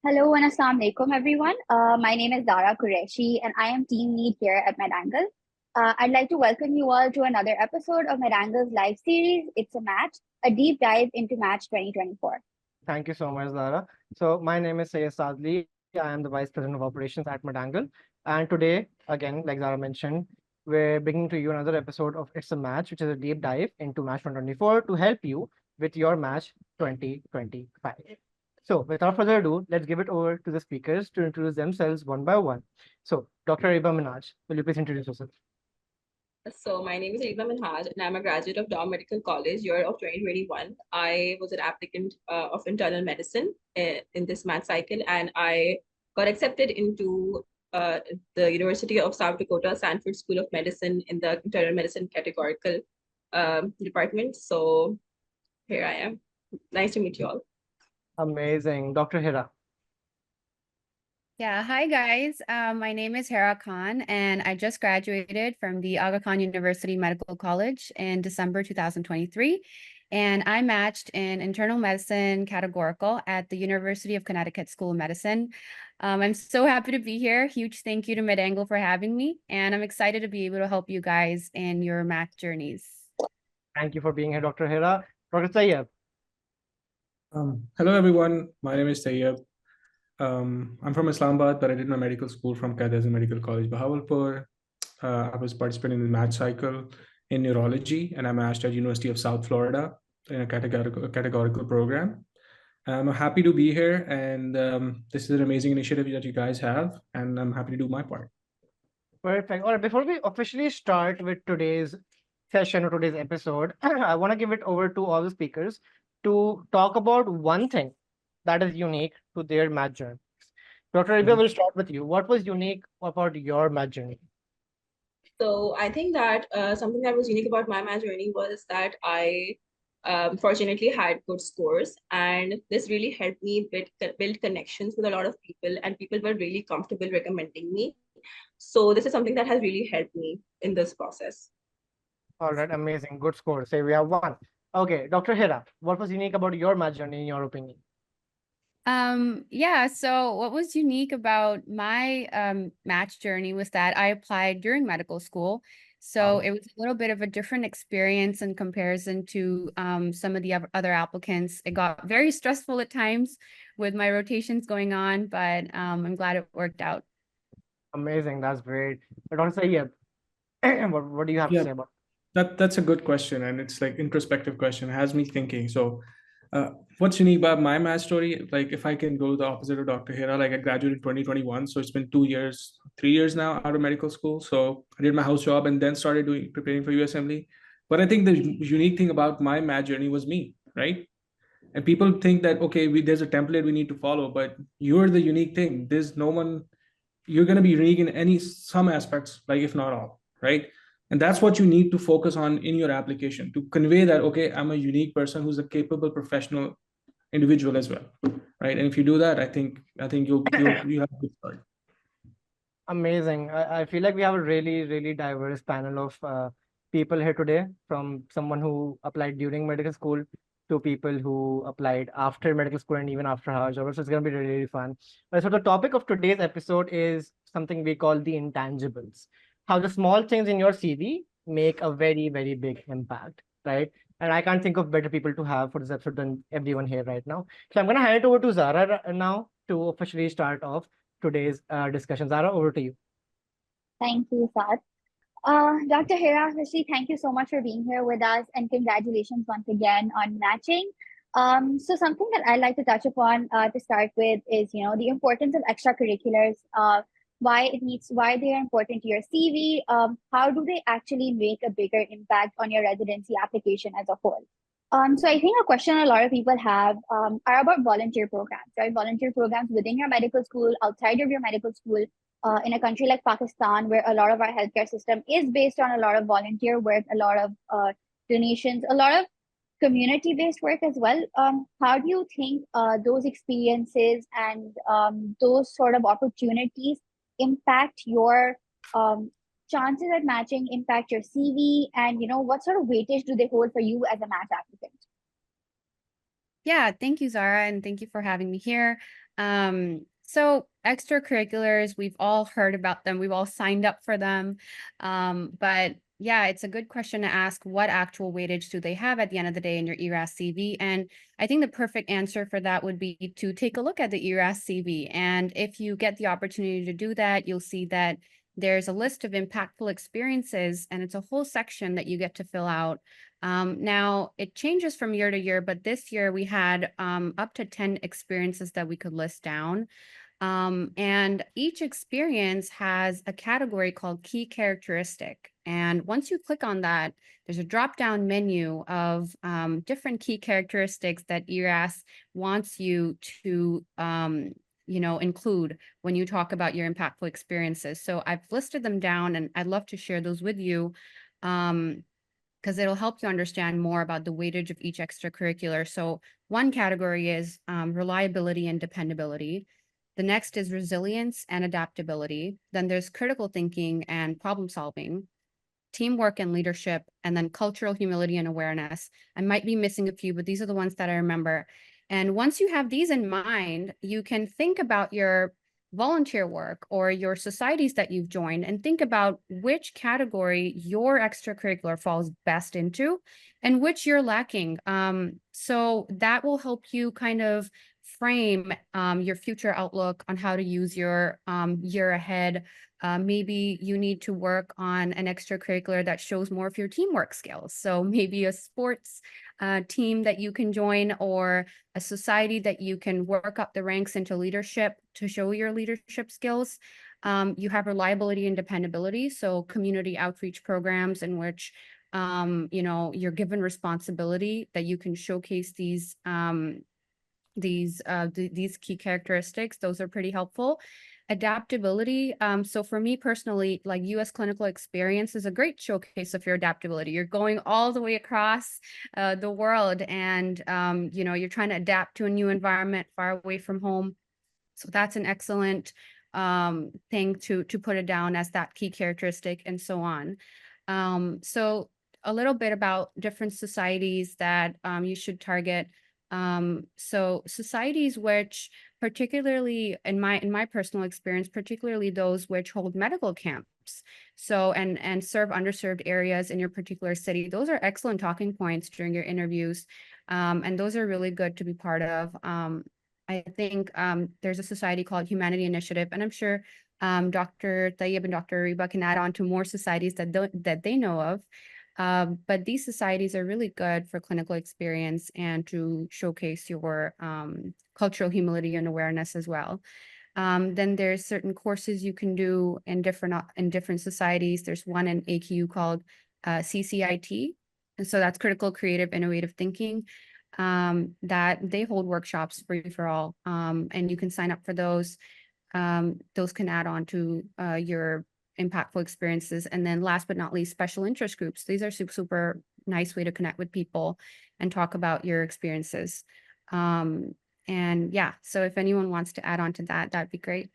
Hello and Assalamu alaikum, everyone. My name is Dara Qureshi, and I am team lead here at MedAngle. I'd like to welcome you all to another episode of MedAngle's live series, It's a Match, a deep dive into Match 2024. Thank you so much, Zara. So my name is Sayed Sadli. I am the Vice President of Operations at MedAngle. And today, again, like Zara mentioned, we're bringing to you another episode of It's a Match, which is a deep dive into Match 2024 to help you with your Match 2025. So without further ado, let's give it over to the speakers to introduce themselves one by one. So Dr. Areeba Minhaj, will you please introduce yourself? So my name is Areeba Minhaj, and I'm a graduate of Dow Medical College, year of 2021. I was an applicant of internal medicine in this math cycle, and I got accepted into the University of South Dakota Sanford School of Medicine in the internal medicine categorical department. So here I am. Nice to meet you all. Amazing. Dr. Hira. Yeah, hi guys. My name is Hera Khan, and I just graduated from the Aga Khan University Medical College in December 2023. And I matched in internal medicine categorical at the University of Connecticut School of Medicine. I'm so happy to be here. Huge thank you to MedAngle for having me, and I'm excited to be able to help you guys in your math journeys. Thank you for being here, Dr. Hira. Dr. Tayyab. Hello, everyone. My name is Tayyab. I'm from Islamabad, but I did my medical school from Qaeda Medical College, Bahawalpur. I was participating in the match cycle in neurology, and I matched at University of South Florida in a categorical program. I'm happy to be here, and this is an amazing initiative that you guys have, and I'm happy to do my part. Perfect. All right, before we officially start with today's session or today's episode, I want to give it over to all the speakers to talk about one thing that is unique to their math journey. Dr. Areeba, we'll start with you. What was unique about your math journey? So I think that something that was unique about my math journey was that I fortunately had good scores, and this really helped me build connections with a lot of people, and people were really comfortable recommending me. So this is something that has really helped me in this process. All right, amazing. Good score. Say we have one. Okay, Dr. Hira, what was unique about your math journey in your opinion? Yeah, so what was unique about my match journey was that I applied during medical school. So it was a little bit of a different experience in comparison to some of the other applicants. It got very stressful at times with my rotations going on, but I'm glad it worked out. Amazing, that's great. But also, yeah, what do you have to say about That's a good question, and it's like introspective question. It has me thinking. So, what's unique about my math story? Like, if I can go the opposite of Dr. Hira, like I graduated in 2021, so it's been 2 years, 3 years now out of medical school. So I did my house job and then started preparing for USMLE. But I think the unique thing about my math journey was me, right? And people think that okay, there's a template we need to follow, but you're the unique thing. There's no one. You're going to be unique in some aspects, like if not all, right? And that's what you need to focus on in your application to convey that okay, I'm a unique person who's a capable professional individual as well, right? And if you do that, I think you have a good start. Amazing. I feel like we have a really diverse panel of people here today, from someone who applied during medical school to people who applied after medical school and even after higher job. So it's going to be really fun. So the topic of today's episode is something we call the intangibles. How the small things in your CV make a very big impact, right? And I can't think of better people to have for this episode than everyone here right now. So I'm going to hand it over to Zara now to officially start off today's discussion. Zara, over to you. Thank you, Saad. Dr. Hira, firstly, thank you so much for being here with us, and congratulations once again on matching. So something that I'd like to touch upon to start with is, the importance of extracurriculars, why they are important to your CV, how do they actually make a bigger impact on your residency application as a whole? So I think a question a lot of people have are about volunteer programs, right? Volunteer programs within your medical school, outside of your medical school, in a country like Pakistan, where a lot of our healthcare system is based on a lot of volunteer work, a lot of donations, a lot of community-based work as well. How do you think those experiences and those sort of opportunities impact your chances at matching, impact your CV, and what sort of weightage do they hold for you as a match applicant? Yeah, thank you, Zara, and thank you for having me here. So extracurriculars, we've all heard about them. We've all signed up for them. But yeah, it's a good question to ask, what actual weightage do they have at the end of the day in your ERAS CV? And I think the perfect answer for that would be to take a look at the ERAS CV. And if you get the opportunity to do that, you'll see that there's a list of impactful experiences, and it's a whole section that you get to fill out. Now it changes from year to year, but this year we had up to 10 experiences that we could list down. And each experience has a category called key characteristic. And once you click on that, there's a drop-down menu of different key characteristics that ERAS wants you to include when you talk about your impactful experiences. So I've listed them down, and I'd love to share those with you. Because it'll help you understand more about the weightage of each extracurricular. So one category is reliability and dependability. The next is resilience and adaptability. Then there's critical thinking and problem solving, teamwork and leadership, and then cultural humility and awareness. I might be missing a few, but these are the ones that I remember. And once you have these in mind, you can think about your volunteer work or your societies that you've joined and think about which category your extracurricular falls best into and which you're lacking. So that will help you kind of frame your future outlook on how to use your year ahead. Maybe you need to work on an extracurricular that shows more of your teamwork skills. So maybe a sports team that you can join, or a society that you can work up the ranks into leadership to show your leadership skills. You have reliability and dependability. So community outreach programs in which you're given responsibility that you can showcase these key characteristics. Those are pretty helpful. Adaptability. So for me personally, like US clinical experience is a great showcase of your adaptability. You're going all the way across the world, and you're trying to adapt to a new environment far away from home. So that's an excellent thing to put it down as that key characteristic, and so on. So a little bit about different societies that you should target. So societies which, particularly in my personal experience, particularly those which hold medical camps, so and serve underserved areas in your particular city, those are excellent talking points during your interviews, and those are really good to be part of. I think there's a society called Humanity Initiative, and I'm sure Dr. Tayyib and Dr. Areeba can add on to more societies that they know of. But these societies are really good for clinical experience and to showcase your cultural humility and awareness as well. Then there's certain courses you can do in different societies. There's one in AQU called CCIT. And so that's Critical Creative Innovative Thinking, that they hold workshops free for all. And you can sign up for those. Those can add on to your impactful experiences. And then last but not least, special interest groups. These are super nice way to connect with people and talk about your experiences. And yeah, so if anyone wants to add on to that, that'd be great.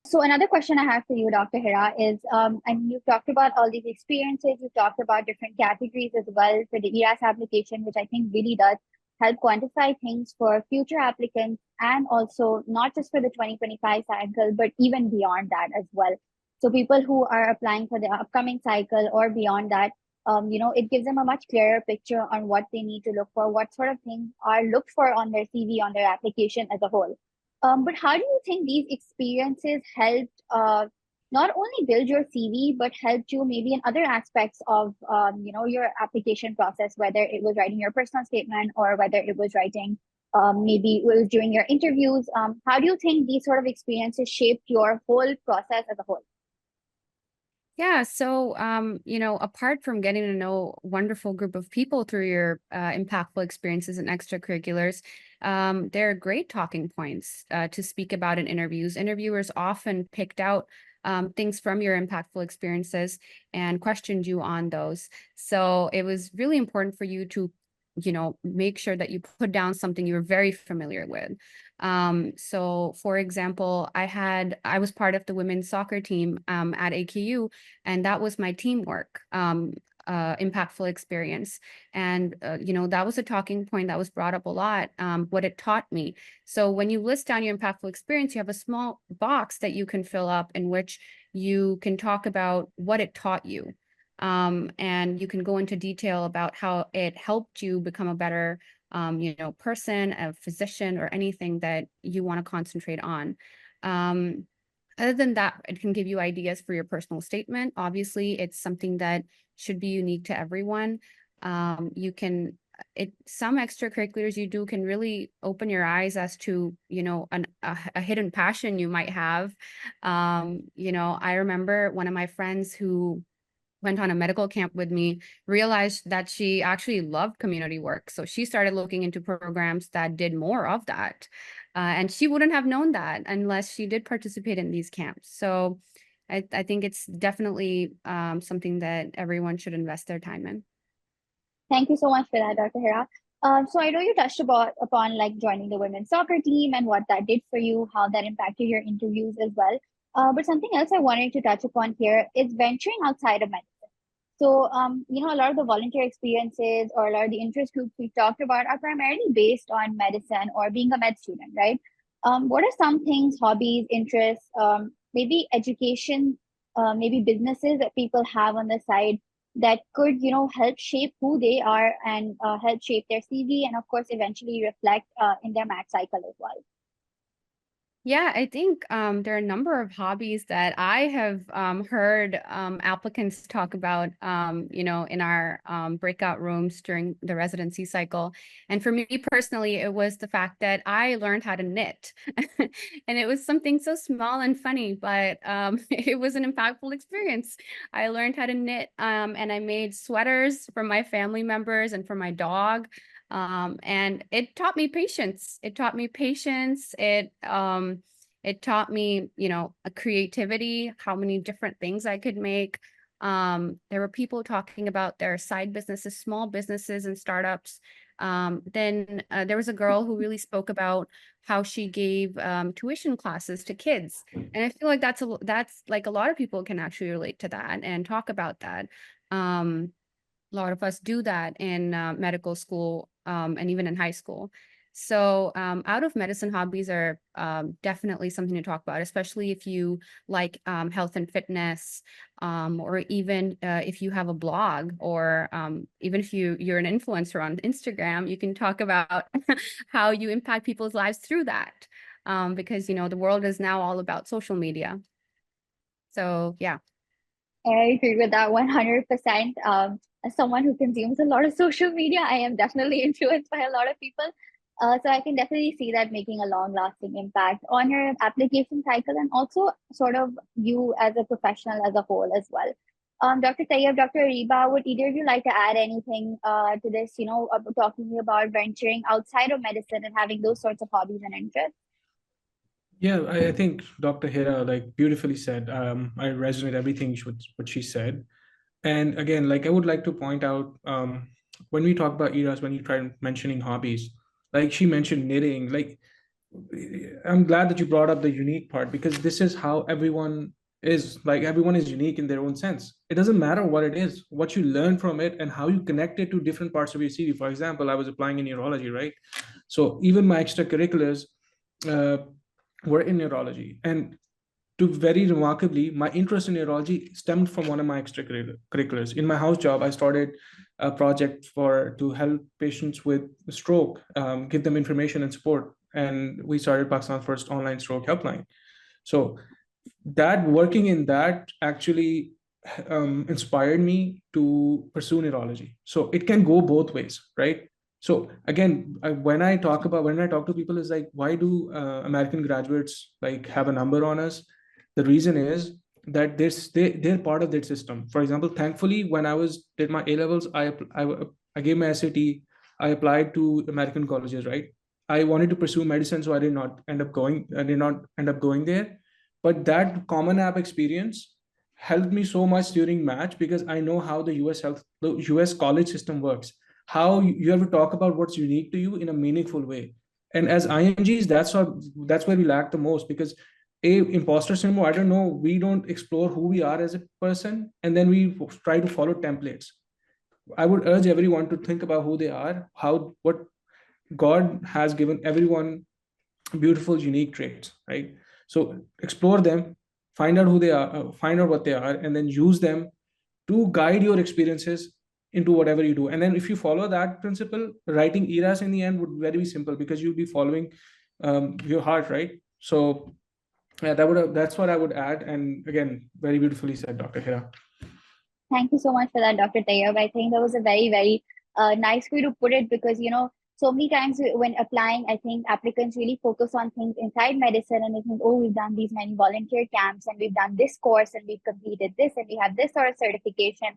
So another question I have for you, Dr. Hira, is, and you've talked about all these experiences, you've talked about different categories as well for the ERAS application, which I think really does help quantify things for future applicants, and also not just for the 2025 cycle, but even beyond that as well. So people who are applying for the upcoming cycle or beyond that, it gives them a much clearer picture on what they need to look for, what sort of things are looked for on their CV, on their application as a whole. But how do you think these experiences helped not only build your CV, but helped you maybe in other aspects of your application process, whether it was writing your personal statement or whether it was writing maybe it was during your interviews? How do you think these sort of experiences shaped your whole process as a whole? Yeah, so apart from getting to know a wonderful group of people through your impactful experiences and extracurriculars, there are great talking points to speak about in interviews. Interviewers often picked out things from your impactful experiences and questioned you on those. So it was really important for you to make sure that you put down something you're very familiar with. So for example, I was part of the women's soccer team at AKU, and that was my teamwork. impactful experience. And, that was a talking point that was brought up a lot, what it taught me. So when you list down your impactful experience, you have a small box that you can fill up in which you can talk about what it taught you. And you can go into detail about how it helped you become a better, person, a physician, or anything that you want to concentrate on. Other than that, it can give you ideas for your personal statement. Obviously, it's something that should be unique to everyone. Some extracurriculars you do can really open your eyes as to, a hidden passion you might have. I remember one of my friends who went on a medical camp with me, realized that she actually loved community work. So she started looking into programs that did more of that. And she wouldn't have known that unless she did participate in these camps. So I think it's definitely something that everyone should invest their time in. Thank you so much for that, Dr. Hira. So I know you touched upon like joining the women's soccer team and what that did for you, how that impacted your interviews as well. But something else I wanted to touch upon here is venturing outside of medicine. So, a lot of the volunteer experiences or a lot of the interest groups we've talked about are primarily based on medicine or being a med student, right? What are some things, hobbies, interests, maybe education, maybe businesses that people have on the side that could, help shape who they are and help shape their CV and, of course, eventually reflect in their math cycle as well? Yeah, I think there are a number of hobbies that I have heard applicants talk about, in our breakout rooms during the residency cycle. And for me personally, it was the fact that I learned how to knit. And it was something so small and funny, but it was an impactful experience. I learned how to knit, and I made sweaters for my family members and for my dog. And it taught me patience. It taught me patience. It taught me, a creativity, how many different things I could make. There were people talking about their side businesses, small businesses and startups. Then there was a girl who really spoke about how she gave tuition classes to kids. And I feel like that's like a lot of people can actually relate to that and talk about that. A lot of us do that in medical school and even in high school. So out of medicine hobbies are definitely something to talk about, especially if you like health and fitness, or even if you have a blog, or even if you're an influencer on Instagram, you can talk about how you impact people's lives through that, because, the world is now all about social media. So, yeah. I agree with that 100%. As someone who consumes a lot of social media, I am definitely influenced by a lot of people. So I can definitely see that making a long-lasting impact on your application cycle and also sort of you as a professional as a whole as well. Dr. Tayyab, Dr. Areeba, would either of you like to add anything to this, talking about venturing outside of medicine and having those sorts of hobbies and interests? Yeah, I think Dr. Hira like beautifully said. I resonate everything what she said. And again, like I would like to point out, when we talk about eras, when you try mentioning hobbies, like she mentioned knitting, like I'm glad that you brought up the unique part, because this is how everyone is. Like everyone is unique in their own sense. It doesn't matter what it is, what you learn from it and how you connect it to different parts of your CV. For example, I was applying in neurology, right? So even my extracurriculars uh, were in neurology. And to very remarkably, my interest in neurology stemmed from one of my extracurriculars. In my house job, I started a project to help patients with stroke, give them information and support. And we started Pakistan's first online stroke helpline. So that working in that actually inspired me to pursue neurology. So it can go both ways, right? So again, when I talk to people, is like, why do American graduates like have a number on us? The reason is that they're part of that system. For example, thankfully, when I did my A levels, I gave my SAT, I applied to American colleges, right? I wanted to pursue medicine, so I did not end up going there. But that common app experience helped me so much during match, because I know how the US college system works, how you have to talk about what's unique to you in a meaningful way. And as INGs, that's where we lack the most, because imposter syndrome, I don't know, we don't explore who we are as a person, and then we try to follow templates. I would urge everyone to think about who they are, what God has given everyone beautiful, unique traits, right? So explore them, find out who they are, find out what they are, and then use them to guide your experiences into whatever you do. And then if you follow that principle, writing eras in the end would very be simple because you'll be following your heart, right? So yeah, that's what I would add. And again, very beautifully said, Dr. Hira. Thank you so much for that, Dr. Tayyab. I think that was a very, very nice way to put it because, so many times when applying, I think applicants really focus on things inside medicine and they think, oh, we've done these many volunteer camps and we've done this course and we've completed this and we have this sort of certification.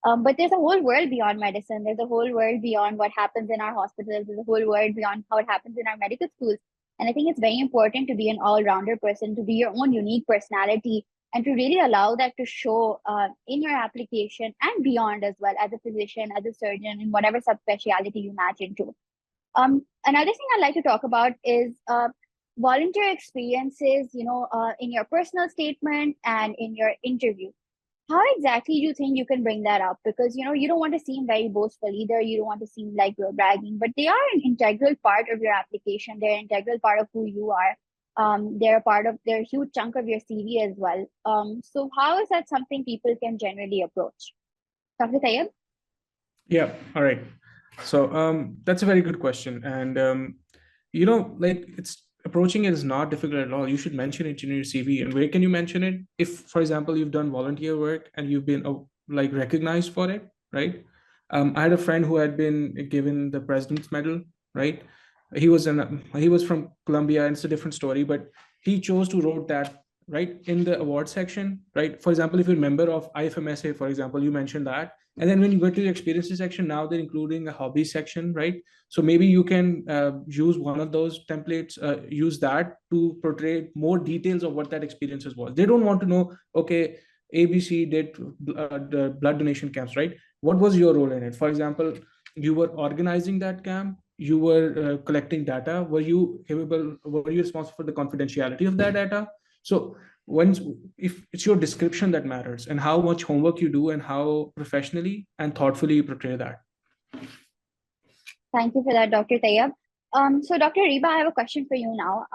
But there's a whole world beyond medicine. There's a whole world beyond what happens in our hospitals. There's a whole world beyond how it happens in our medical schools. And I think it's very important to be an all-rounder person, to be your own unique personality, and to really allow that to show in your application and beyond as well, as a physician, as a surgeon, in whatever subspecialty you match into. Another thing I'd like to talk about is volunteer experiences, in your personal statement and in your interview. How exactly do you think you can bring that up? Because, you don't want to seem very boastful either. You don't want to seem like you're bragging, but they are an integral part of your application. They're an integral part of who you are. They're a huge chunk of your CV as well. So how is that something people can generally approach? Dr. Tayyab? Yeah, all right. So that's a very good question. And like it's approaching it is not difficult at all. You should mention it in your CV. And where can you mention it? If, for example, you've done volunteer work and you've been like recognized for it, right? I had a friend who had been given the President's Medal, right? He was from Colombia, and it's a different story, but he chose to wrote that right in the award section, right? For example, if you're a member of IFMSA, for example, you mentioned that. And then when you go to the experiences section, now they're including a hobby section, right? So maybe you can use one of those templates, use that to portray more details of what that experiences was. They don't want to know, okay, ABC did the blood donation camps, right? What was your role in it? For example, you were organizing that camp, you were collecting data. Were you responsible for the confidentiality of that data? So if it's your description that matters and how much homework you do and how professionally and thoughtfully you portray that. Thank you for that, Dr. Tayyab. So Dr. Areeba, I have a question for you now.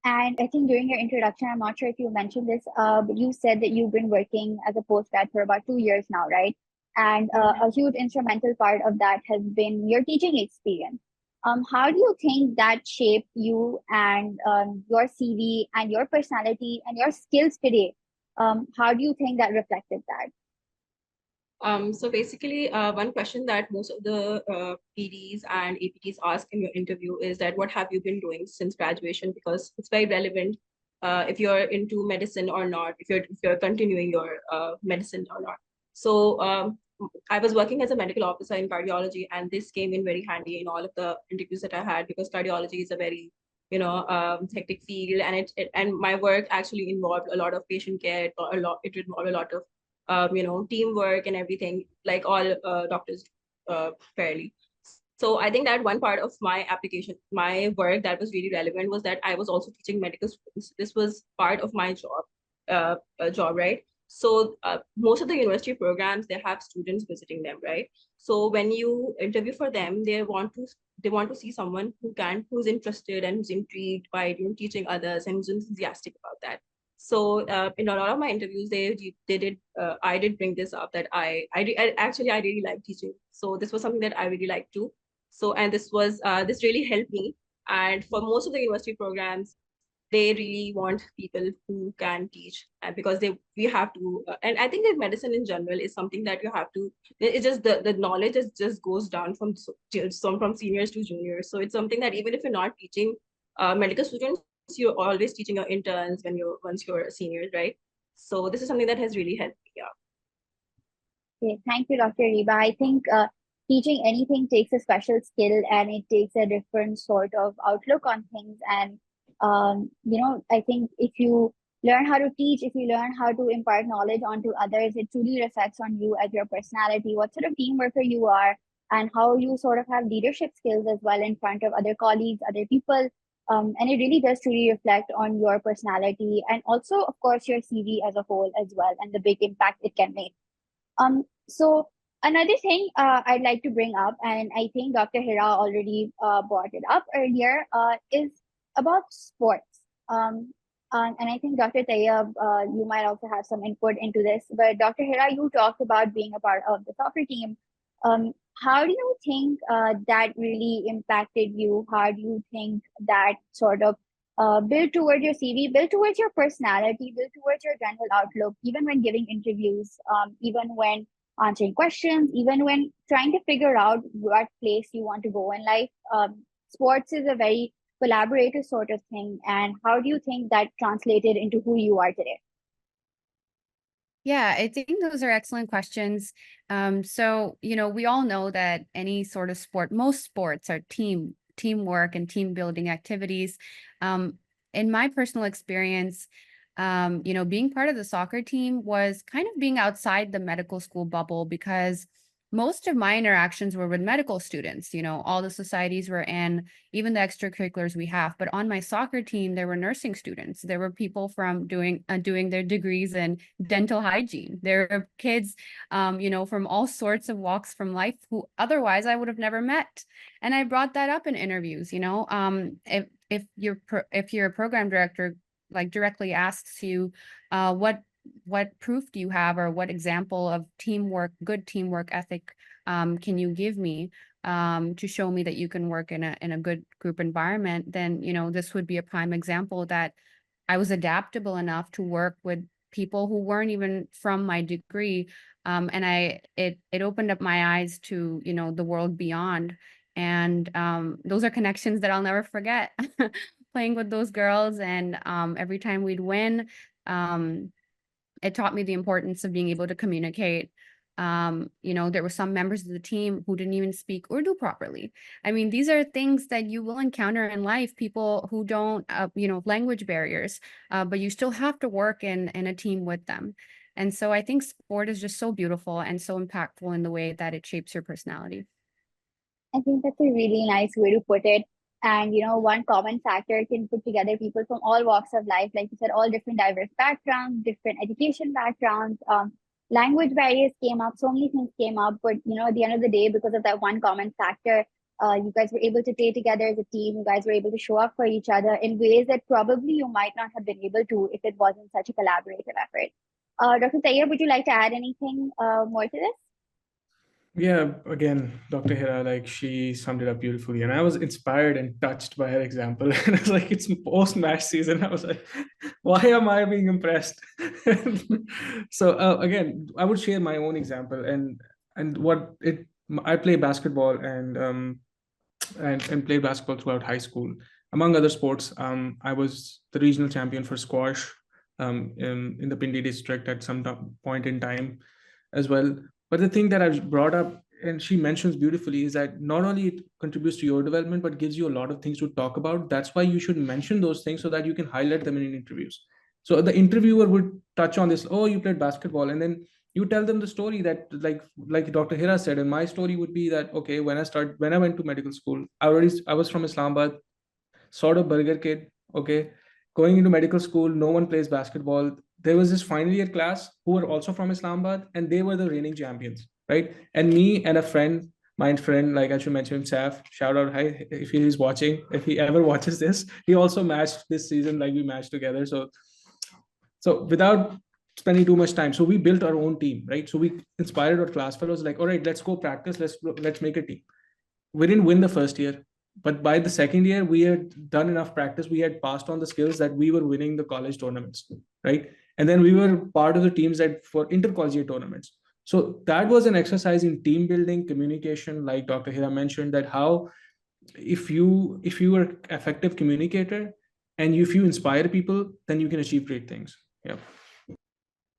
And I think during your introduction, I'm not sure if you mentioned this, but you said that you've been working as a postgrad for about 2 years now, right? And a huge instrumental part of that has been your teaching experience. How do you think that shaped you and your CV and your personality and your skills today? How do you think that reflected that? So basically, one question that most of the PDs and APTs ask in your interview is that what have you been doing since graduation? Because it's very relevant if you're into medicine or not, if you're continuing your medicine or not. So I was working as a medical officer in cardiology, and this came in very handy in all of the interviews that I had, because cardiology is a very hectic field, and and my work actually involved a lot of patient care. It involved a lot of teamwork and everything, like all doctors fairly. So I think that one part of my application, my work that was really relevant was that I was also teaching medical students. This was part of my job, right? So most of the university programs, they have students visiting them, right? So when you interview for them, they want to see someone who's interested and who's intrigued by teaching others and who's enthusiastic about that. So in a lot of my interviews, I did bring this up that I really like teaching. So this was something that I really like too. So, and this really helped me. And for most of the university programs, they really want people who can teach, because we have to, and I think that medicine in general is something that you have to, it's just the knowledge just goes down from seniors to juniors. So it's something that even if you're not teaching medical students, you're always teaching your interns once you're a senior, right? So this is something that has really helped me out. Okay, thank you, Dr. Areeba. I think teaching anything takes a special skill and it takes a different sort of outlook on things. And, I think if you learn how to teach, if you learn how to impart knowledge onto others, it truly reflects on you as your personality, what sort of team worker you are, and how you sort of have leadership skills as well in front of other colleagues, other people. And it really does truly reflect on your personality and also, of course, your CV as a whole as well, and the big impact it can make. So Another thing I'd like to bring up, and I think Dr. Hira already brought it up earlier, is about sports. And I think Dr. Tayyab, you might also have some input into this. But Dr. Hira, you talked about being a part of the soccer team. How do you think that really impacted you? How do you think that sort of build towards your CV, build towards your personality, build towards your general outlook, even when giving interviews, even when answering questions, even when trying to figure out what place you want to go in life? Sports is a very collaborative sort of thing. And how do you think that translated into who you are today? Yeah, I think those are excellent questions. So, we all know that any sort of sport, most sports are teamwork and team building activities. In my personal experience, being part of the soccer team was kind of being outside the medical school bubble, because most of my interactions were with medical students, all the societies we're in, even the extracurriculars we have. But on my soccer team, there were nursing students. There were people from doing their degrees in dental hygiene. There were kids, from all sorts of walks from life who otherwise I would have never met. And I brought that up in interviews. If you're a program director, like, directly asks you, what proof do you have, or what example of good teamwork ethic can you give me to show me that you can work in a good group environment, then this would be a prime example that I was adaptable enough to work with people who weren't even from my degree. And it opened up my eyes to the world beyond. And those are connections that I'll never forget. Playing with those girls, and every time we'd win, it taught me the importance of being able to communicate. There were some members of the team who didn't even speak Urdu properly. I mean, these are things that you will encounter in life, people who don't, language barriers, but you still have to work in a team with them. And so I think sport is just so beautiful and so impactful in the way that it shapes your personality. I think that's a really nice way to put it. And one common factor can put together people from all walks of life, like you said, all different diverse backgrounds, different education backgrounds. Language barriers came up, so many things came up, but at the end of the day, because of that one common factor, you guys were able to play together as a team. You guys were able to show up for each other in ways that probably you might not have been able to if it wasn't such a collaborative effort. Dr. Tayyab, would you like to add anything more to this? Yeah, again, Dr. Hira, like she summed it up beautifully. And I was inspired and touched by her example. And it's like, it's post-match season. I was like, why am I being impressed? So again, I would share my own example and I play basketball and played basketball throughout high school. Among other sports, I was the regional champion for squash in the Pindi district at some point in time as well. But the thing that I've brought up, and she mentions beautifully, is that not only it contributes to your development, but gives you a lot of things to talk about. That's why you should mention those things so that you can highlight them in interviews. So the interviewer would touch on this, oh, you played basketball, and then you tell them the story that like Dr. Hira said, and my story would be that, okay, when I went to medical school, I was from Islamabad, sort of burger kid, okay, going into medical school, no one plays basketball. There was this final year class who were also from Islamabad, and they were the reigning champions, right? And me and a friend, my friend, like I should mention him, Saf, shout out, hi, if he's watching, if he ever watches this, he also matched this season, like we matched together. So without spending too much time, so we built our own team, right? So we inspired our class fellows, like, all right, let's go practice, let's make a team. We didn't win the first year, but by the second year, we had done enough practice. We had passed on the skills that we were winning the college tournaments, right? And then we were part of the teams that for intercollegiate tournaments. So that was an exercise in team building, communication, like Dr. Hira mentioned, that how if you are effective communicator and if you inspire people, then you can achieve great things. Yeah.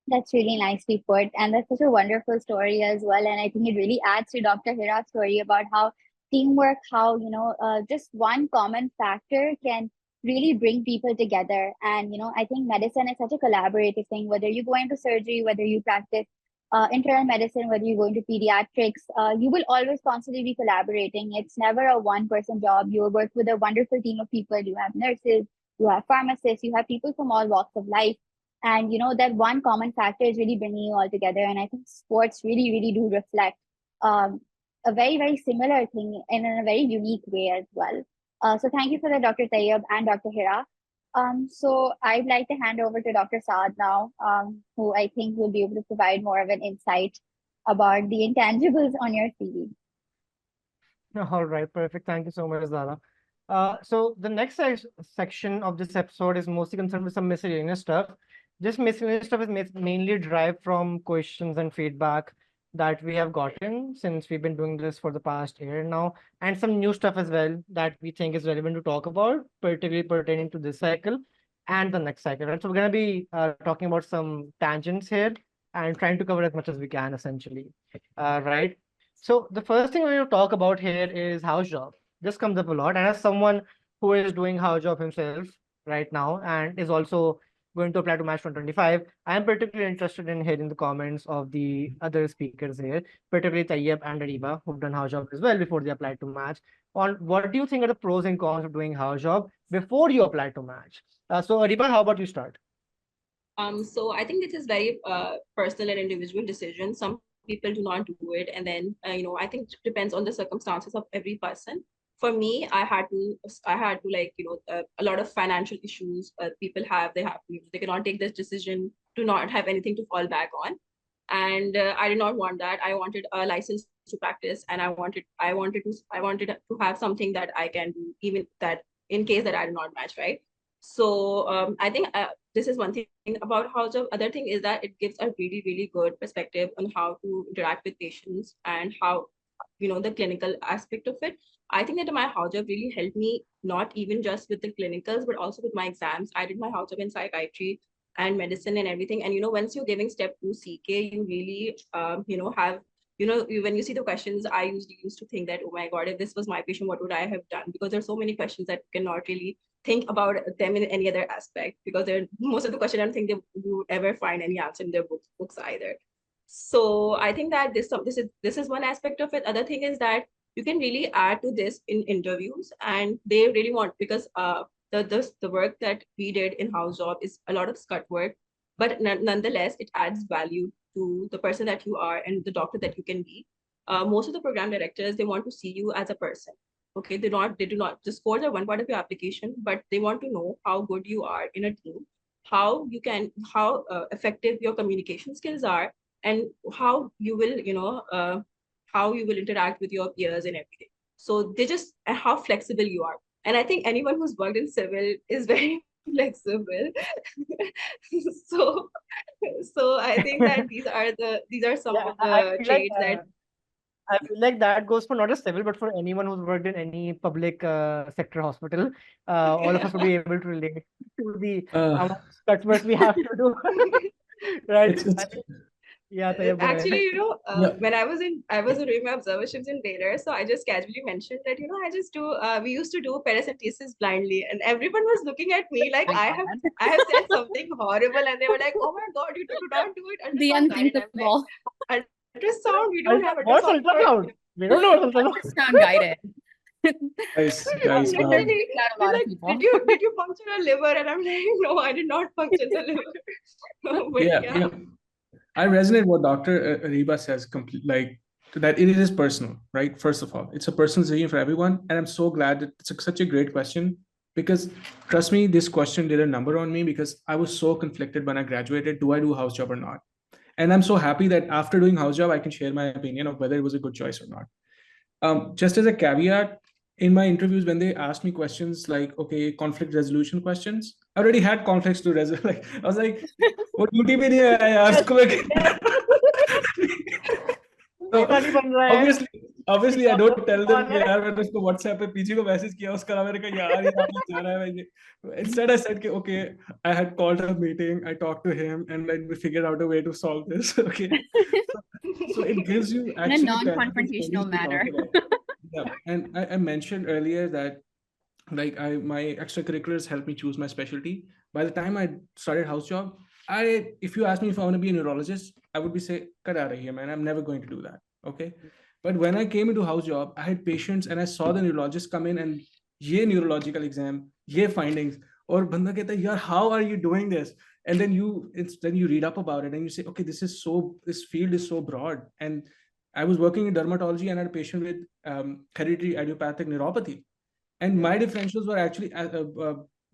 That's really nicely put. And that's such a wonderful story as well. And I think it really adds to Dr. Hira's story about how teamwork, how, just one common factor can really bring people together. And, I think medicine is such a collaborative thing, whether you go into surgery, whether you practice internal medicine, whether you go into pediatrics, you will always constantly be collaborating. It's never a one-person job. You work with a wonderful team of people. You have nurses, you have pharmacists, you have people from all walks of life. And that one common factor is really bringing you all together. And I think sports really, really do reflect a very, very similar thing in a very unique way as well. So thank you for that, Dr. Tayyab and Dr. Hira. So I'd like to hand over to Dr. Saad now, who I think will be able to provide more of an insight about the intangibles on your CV. All right, perfect. Thank you so much, Zara. So the next section of this episode is mostly concerned with some miscellaneous stuff. This miscellaneous stuff is mainly derived from questions and feedback that we have gotten since we've been doing this for the past year now, and some new stuff as well that we think is relevant to talk about, particularly pertaining to this cycle and the next cycle. Right? So we're going to be talking about some tangents here and trying to cover as much as we can, essentially. Right. So the first thing we're going to talk about here is house job. This comes up a lot, and as someone who is doing house job himself right now and is also going to apply to Match 125, I am particularly interested in hearing the comments of the other speakers here, particularly Tayyab and Areeba, who've done house job as well before they applied to Match. On what do you think are the pros and cons of doing house job before you apply to Match? So Areeba, how about you start? So I think this is very personal and individual decision. Some people do not do it, and then I think it depends on the circumstances of every person. For me, I had to like a lot of financial issues people have. They cannot take this decision to not have anything to fall back on, and I did not want that. I wanted a license to practice, and I wanted to have something that I can do, even that in case that I do not match, right? So I think this is one thing about house job. Other thing is that it gives a really, really good perspective on how to interact with patients and how, the clinical aspect of it. I think that my house job really helped me, not even just with the clinicals, but also with my exams. I did my house job in psychiatry and medicine and everything. And, once you're giving step 2 CK, you really, have, when you see the questions, I usually used to think that, oh my God, if this was my patient, what would I have done? Because there's so many questions that you cannot really think about them in any other aspect, because most of the question I don't think they would ever find any answer in their books either. So I think that this is one aspect of it. Other thing is that you can really add to this in interviews, and they really want, because the work that we did in house job is a lot of scut work, but nonetheless it adds value to the person that you are and the doctor that you can be. Most of the program directors, they want to see you as a person. Okay, they do not, the scores are one part of your application, but they want to know how good you are in a team, how effective your communication skills are, and how you will, how you will interact with your peers and everything. So and how flexible you are. And I think anyone who's worked in civil is very flexible. so I think that these are some of the traits that I feel like that goes for not just civil, but for anyone who's worked in any public sector hospital. All of us will be able to relate to the cuts work we have to do. Right? Yeah, Tayyab, go ahead. Actually, when I was doing my observations in Baylor, so I just casually mentioned that, I just do, we used to do paracentesis blindly, and everyone was looking at me like I have said something horrible, and they were like, oh my God, you do not do it. The unthinkable. Ultrasound, we don't have What's ultrasound. ultrasound? We don't know what ultrasound. Ultrasound guided. Guys, Literally, a lot of like, people. did you puncture a liver? And I'm like, no, I did not puncture the liver. But yeah. I resonate what Dr. Areeba says, like that it is personal, right? First of all, it's a personal decision for everyone. And I'm so glad that it's such a great question, because trust me, this question did a number on me, because I was so conflicted when I graduated. Do I do house job or not? And I'm so happy that after doing house job, I can share my opinion of whether it was a good choice or not. Just as a caveat, in my interviews, when they asked me questions like, okay, conflict resolution questions, I already had conflicts to resolve. Like, I was like, what duty mein nahi aaya yaar, usko so, obviously I don't tell them कि यार मैंने उसको WhatsApp पे पीछे को message किया, उसका नाम मैंने कहा यार ये जा रहा है ये. Instead I said कि okay, I had called a meeting, I talked to him, and then we figured out a way to solve this. Okay, so it gives you actually in a non-confrontational manner. Yeah, and I mentioned earlier that like my extracurriculars helped me choose my specialty. By the time I started house job, if you ask me if I want to be a neurologist, I would be say, "Cut out of here, man! I'm never going to do that." Okay, but when I came into house job, I had patients and I saw the neurologist come in and ye neurological exam, ye findings, or banda kehta, "Yaar, how are you doing this?" And then you read up about it and you say, "Okay, this field is so broad, and I was working in dermatology and I had a patient with hereditary idiopathic neuropathy. And my differentials were actually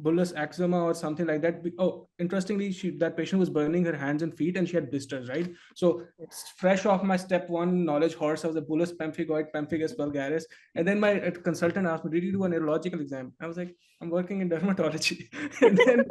bullous eczema or something like that. Oh, interestingly, that patient was burning her hands and feet and she had blisters, right? So it's fresh off my step one knowledge horse, I was a bullous pemphigoid, pemphigus vulgaris. And then my consultant asked me, did you do a neurological exam? I was like, I'm working in dermatology. And then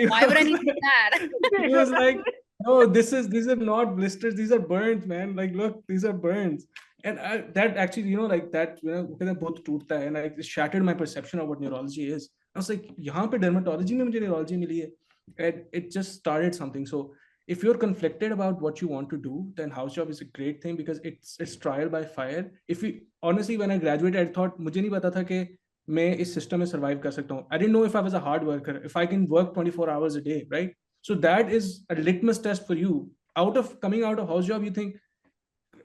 Why would I need that? he was like, no, these are not blisters, these are burns, man. Like, look, these are burns. And that actually, like that, both toota hai, and I shattered my perception of what neurology is. I was like, yahan pe dermatology mein mujhe neurology mili hai. And it just started something. So if you're conflicted about what you want to do, then house job is a great thing because it's trial by fire. If we honestly, when I graduated, I thought mujhe nahi pata tha ke मैं इस system में survive कर सकता हूँ. I didn't know if I was a hard worker, if I can work 24 hours a day, right? So that is a litmus test for you. Coming out of house job, you think,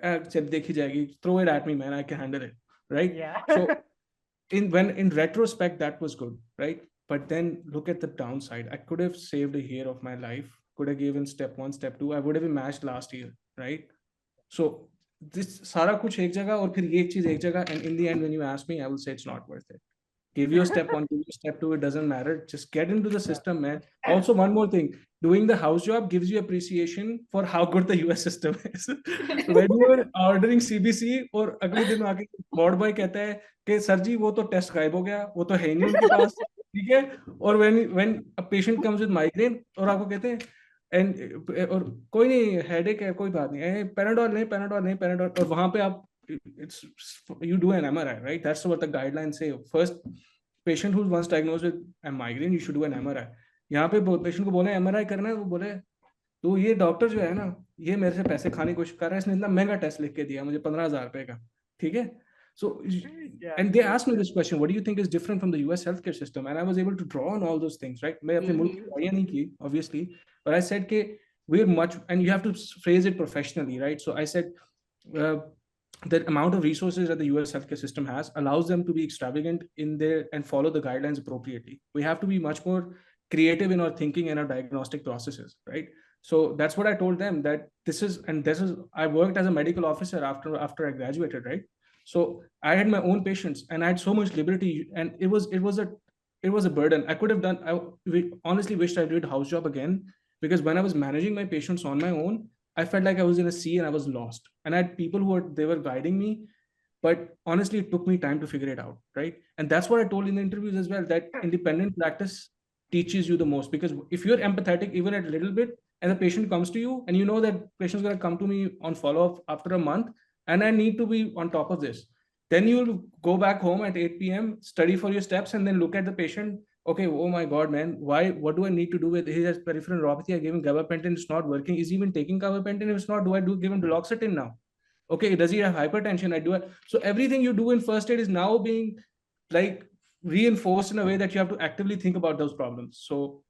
चल देखी जाएगी, throw it at me, man, I can handle it, right? Yeah. So in retrospect, that was good, right? But then look at the downside. I could have saved a year of my life, could have given step 1, step 2. I would have been matched last year, right? So this सारा कुछ एक जगह और फिर ये चीज एक जगह, and in the end, when you ask me, I will say it's not worth it. Give you a step 1, give you a step 2, it doesn't matter. Just get into the system, man. Also, one more thing, doing the house job gives you appreciation for how good the US system is. When you're ordering CBC और अगले दिन आके board boy कहता है कि sir जी वो तो test गायब हो गया, वो तो है नहीं उनके पास, ठीक है? और when a patient comes with migraine और आपको कहते हैं और कोई नहीं, हेडेक है, कोई बात नहीं, पैराडोल नहीं, और वहां पे आप you do an MRI, right? That's what the guidelines say. First, patient who's once diagnosed with a migraine, you should do an MRI. यहाँ पे पेशेंट को बोले MRI करना है, वो बोले तो ये डॉक्टर जो है ना, ये मेरे से पैसे खाने की कोशिश कर रहा है, इसने इतना महंगा टेस्ट लिख के दिया मुझे 15,000 रुपए का, ठीक है? So, and they asked me this question, what do you think is different from the US healthcare system? And I was able to draw on all those things, right? मैं अपने मुल्क की दवाइयाँ नहीं की, obviously, but I said कि we're much, and you have to phrase it professionally, right? So I said, the amount of resources that the US healthcare system has allows them to be extravagant in there and follow the guidelines appropriately. We have to be much more creative in our thinking and our diagnostic processes, right? So that's what I told them, that this is, I worked as a medical officer after I graduated, right? So I had my own patients and I had so much liberty, and it was a burden. I could have done, I honestly wished I did house job again, because when I was managing my patients on my own, I felt like I was in a sea and I was lost. And I had people they were guiding me, but honestly, it took me time to figure it out, right? And that's what I told in the interviews as well, that independent practice teaches you the most, because if you're empathetic, even a little bit, and the patient comes to you and you know that patient's going to come to me on follow-up after a month, and I need to be on top of this, then you'll go back home at 8 p.m., study for your steps, and then look at the patient. Okay, oh my God, man, what do I need to do with he has peripheral neuropathy? I gave him gabapentin, it's not working. Is he even taking gabapentin? If it's not, do I give him duloxetine now? Okay, does he have hypertension? I do it. So everything you do in first aid is now being like reinforced in a way that you have to actively think about those problems. So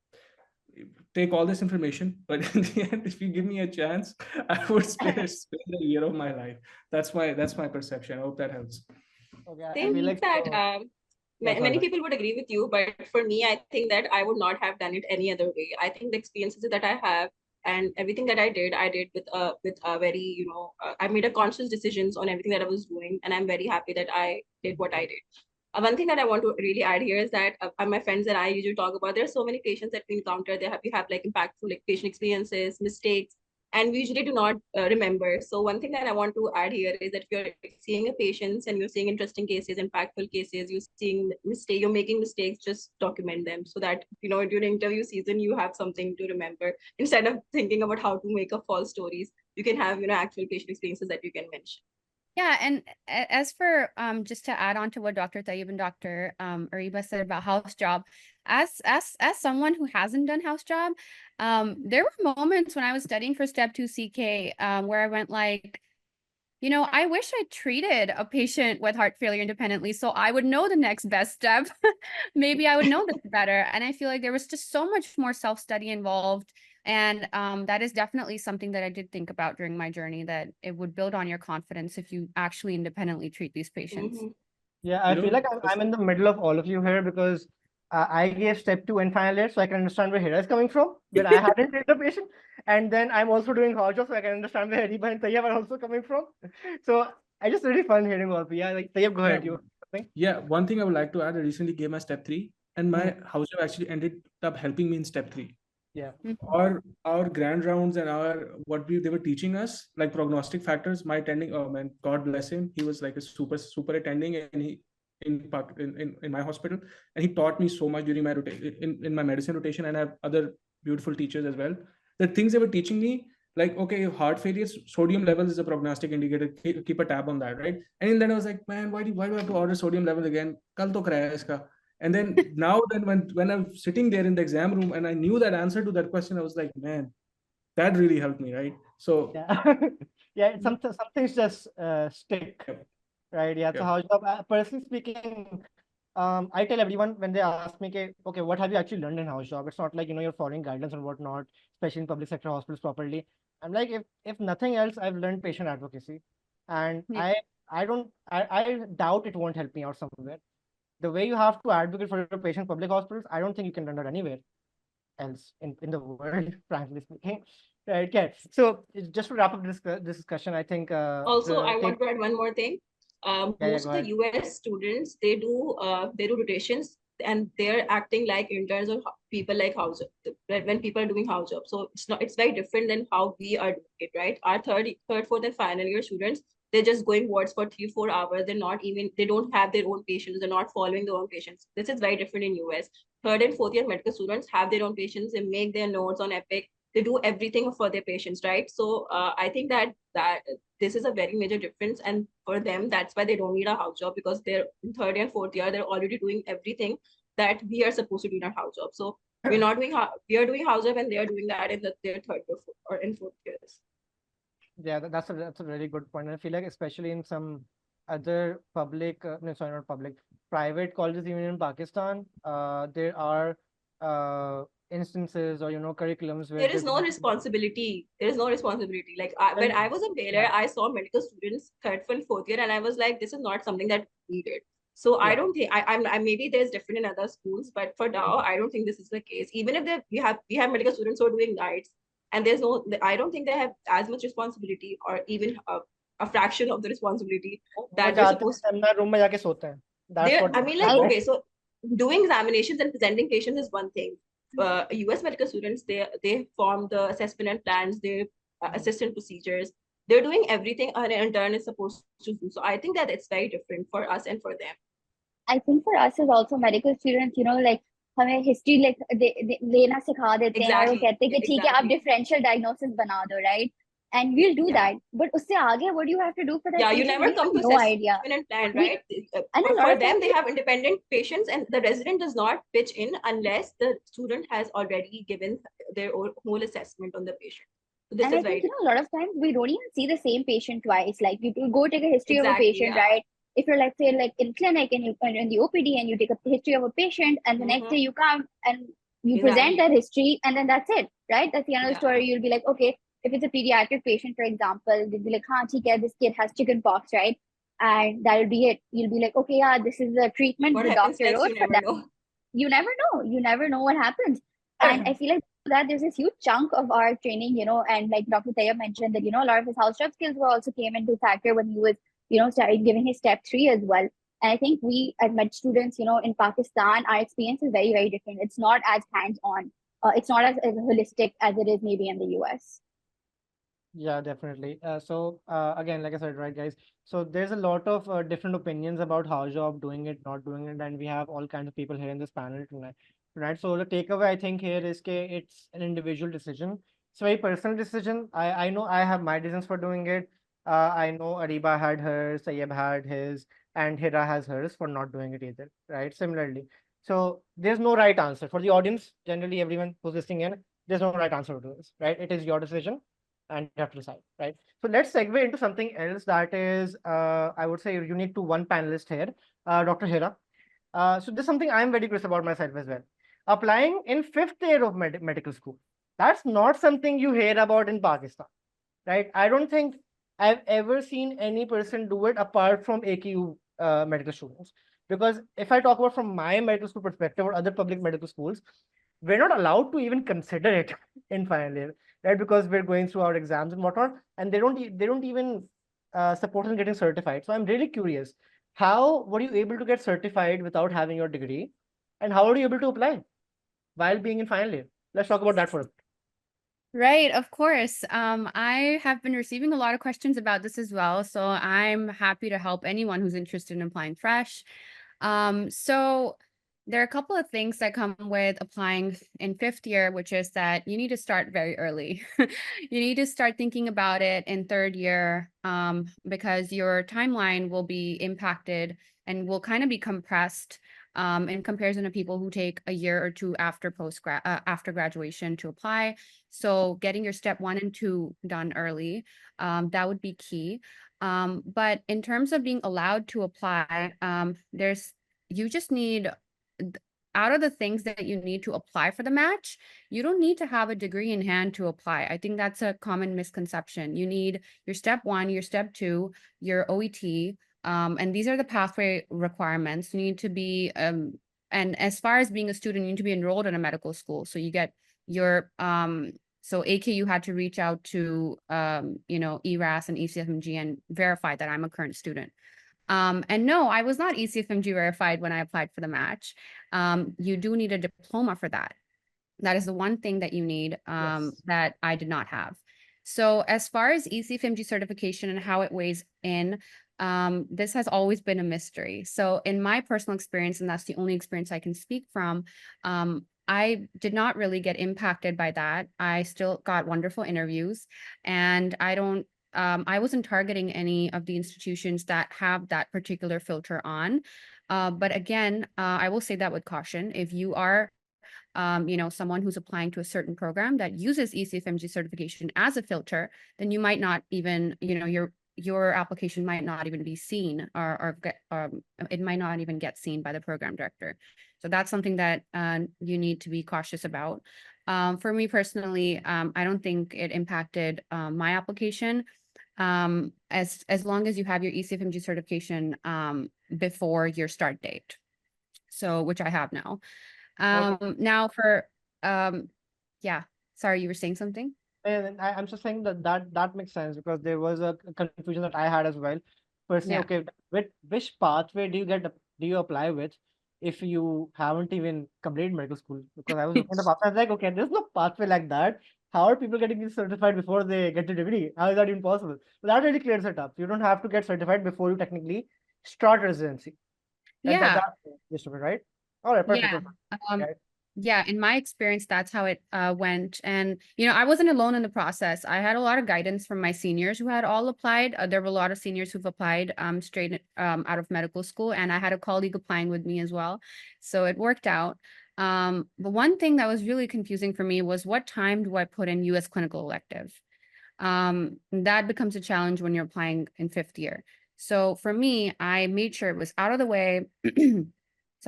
take all this information, but in the end, if you give me a chance, I would spare a year of my life. That's my perception. I hope that helps. Okay, I Same feel like that many people would agree with you, but for me, I think that I would not have done it any other way. I think the experiences that I have and everything that I did with a very, I made a conscious decisions on everything that I was doing, and I'm very happy that I did what I did. One thing that I want to really add here is that my friends and I usually talk about, there are so many patients that we encounter. We have like impactful like patient experiences, mistakes, and we usually do not remember. So one thing that I want to add here is that if you're seeing a patient and you're seeing interesting cases, impactful cases, you're making mistakes, just document them so that, during interview season, you have something to remember. Instead of thinking about how to make up false stories, you can have, actual patient experiences that you can mention. Yeah, and as for just to add on to what Dr. Tayyib and Dr. Areeba said about house job, as someone who hasn't done house job, there were moments when I was studying for Step 2 CK where I went like, I wish I treated a patient with heart failure independently so I would know the next best step. Maybe I would know this better. And I feel like there was just so much more self-study involved. And that is definitely something that I did think about during my journey, that it would build on your confidence if you actually independently treat these patients. Yeah, I feel like I'm in the middle of all of you here, because I gave step 2 and final year so I can understand where Hira is coming from, where I hadn't treated the patient. And then I'm also doing Haujo so I can understand where Areeba and Tayyab are also coming from. So I just really fun hearing all of you. Yeah, like Tayyab, go ahead. You something? Yeah, one thing I would like to add, I recently gave my step 3, and my house job actually ended up helping me in step 3. Yeah. Our grand rounds and they were teaching us, like prognostic factors. My attending, oh man, God bless him, he was like a super attending, and he in my hospital, and he taught me so much during my rotation in my medicine rotation, and I have other beautiful teachers as well. The things they were teaching me, like, okay, heart failure, sodium levels is a prognostic indicator. Keep a tab on that, right? And then I was like, man, why do I have to order sodium level again? Kal to karaya iska. And then now then when I'm sitting there in the exam room and I knew that answer to that question, I was like, man, that really helped me, right? So Yeah. Yeah, some things just stick, Yep. right? Yeah. So Yep. how job, personally speaking, I tell everyone when they ask me, okay, what have you actually learned in house job? It's not like, you're following guidelines and whatnot, especially in public sector hospitals properly. I'm like, if nothing else, I've learned patient advocacy, and Yeah. I doubt it won't help me out somewhere. The way you have to advocate for your patient in public hospitals, I don't think you can learn that anywhere else in the world, frankly speaking. Right? Okay. So just to wrap up this discussion, I think Also, the I take. want to add one more thing. Yeah, Most go of the ahead. US students, they do rotations, and they're acting like interns or people like house when people are doing house jobs. So it's very different than how we are doing it, right? Our fourth, and final year students, they're just going wards for 3-4 hours. They don't have their own patients. They're not following their own patients. This is very different in US. Third and fourth year medical students have their own patients. They make their notes on Epic. They do everything for their patients, right? So I think that this is a very major difference, and for them that's why they don't need a house job, because they're in third and fourth year, they're already doing everything that we are supposed to do in our house job. So we are doing house job, and they are doing that in their third or in fourth years. Yeah, that's a really good point. I feel like especially in some other public, no, sorry, not public, private colleges, even in Pakistan, there are instances or curriculums where There they're is no going to. responsibility. There is no responsibility. Like when Well, I was in Baylor, yeah, I saw medical students third and fourth year, and I was like, this is not something that we did. So I yeah. don't think I maybe there's different in other schools, but for now, I don't think this is the case. Even if we have medical students who are doing nights, and I don't think they have as much responsibility, or even a fraction of the responsibility वो that they're जाते हैं supposed. Seminar room में जाके सोते हैं. That's There, what. I mean, like, I okay, so doing examinations and presenting patients is one thing. US medical students, they form the assessment and plans, they assistant procedures. They're doing everything an intern is supposed to do. So I think that it's very different for us and for them. I think for us as also medical students, like हमें history like लेना सिखा देते हैं और वो Exactly. कहते हैं कि ठीक है आप Exactly. differential diagnosis बना दो, right? And we'll do Yeah. that. But उससे आगे what do you have to do for that Yeah, you patient? never We come have to no idea. assessment and plan, We right? and a lot For of them, times they have independent patients, and the resident does not pitch in unless the student has already given their whole assessment on the patient. So this and I is very think different. a lot of times we don't even see the same patient twice. Like you go take a history of a Exactly. patient, Yeah. right? If you're like say like in clinic and you in the OPD and you take a history of a patient, and the next day you come and you present Exactly. that history, and then that's it, right? That's the end of the Yeah. story. You'll be like, okay, if it's a pediatric patient, for example, they'll be like, "Haan, theek hai, this kid has chicken pox, right?" And that'll be it. You'll be like, okay, yeah, this is the treatment What the happens doctor next, wrote you for never them. know. You never know. You never know what happens. And I feel like that there's this huge chunk of our training, and like Dr. Tayyab mentioned that, a lot of his house job skills were also came into factor when he was, started giving his step 3 as well. And I think we as med students, in Pakistan, our experience is very, very different. It's not as hands-on. It's not as holistic as it is maybe in the US. Yeah, definitely. So again, like I said, right, guys. So there's a lot of different opinions about how job doing it, not doing it, and we have all kinds of people here in this panel tonight. Right. So the takeaway I think here is that it's an individual decision. It's a very personal decision. I know I have my reasons for doing it. I know Areeba had hers, Sayyab had his, and Hira has hers for not doing it either. Right. Similarly. So there's no right answer for the audience. Generally, everyone who's listening in, there's no right answer to this. Right. It is your decision and you have to decide, right? So let's segue into something else that is, I would say, unique to one panelist here, Dr. Hira. So this is something I'm very curious about myself as well. Applying in fifth year of medical school. That's not something you hear about in Pakistan, right? I don't think I've ever seen any person do it apart from AQU medical students. Because if I talk about from my medical school perspective or other public medical schools, we're not allowed to even consider it in final year, right? Because we're going through our exams and whatnot, and they don't even support us in getting certified. So I'm really curious, how were you able to get certified without having your degree, and how are you able to apply while being in final year? Let's talk about that for a bit. Right, of course. I have been receiving a lot of questions about this as well, so I'm happy to help anyone who's interested in applying fresh. So there are a couple of things that come with applying in fifth year, which is that you need to start very early. You need to start thinking about it in third year, because your timeline will be impacted and will kind of be compressed in comparison to people who take a year or two after after graduation to apply. So getting your step 1 and 2 done early, that would be key. But in terms of being allowed to apply, you just need, out of the things that you need to apply for the match, you don't need to have a degree in hand to apply. I think that's a common misconception. You need your step 1, your step 2, your OET, and these are the pathway requirements. You need to be, and as far as being a student, you need to be enrolled in a medical school. So you get your, so AKU had to reach out to, ERAS and ECFMG and verify that I'm a current student. And no, I was not ECFMG verified when I applied for the match. You do need a diploma for that. That is the one thing that you need, Yes. that I did not have. So as far as ECFMG certification and how it weighs in, this has always been a mystery. So in my personal experience, and that's the only experience I can speak from, I did not really get impacted by that. I still got wonderful interviews, and I wasn't targeting any of the institutions that have that particular filter on. But again, I will say that with caution. If you are someone who's applying to a certain program that uses ECFMG certification as a filter, then you might not even, your application might not even be seen, or it might not even get seen by the program director. So that's something that you need to be cautious about. For me personally, I don't think it impacted my application, as long as you have your ECFMG certification before your start date. So, which I have now. Now for, yeah, sorry, you were saying something? And I'm just saying that makes sense, because there was a confusion that I had as well. Personally, Yeah. okay, which pathway do you apply with if you haven't even completed medical school? Because I was looking at the pathway, I was like, okay, there's no pathway like that. How are people getting this certified before they get the degree? How is that even possible? So that really clears it up. You don't have to get certified before you technically start residency. Right? Yeah. That's just right. All right, perfect. Yeah. Right. Yeah, in my experience, that's how it went. And, I wasn't alone in the process. I had a lot of guidance from my seniors who had all applied. There were a lot of seniors who've applied straight out of medical school. And I had a colleague applying with me as well. So it worked out. But one thing that was really confusing for me was, what time do I put in US clinical elective? That becomes a challenge when you're applying in fifth year. So for me, I made sure it was out of the way.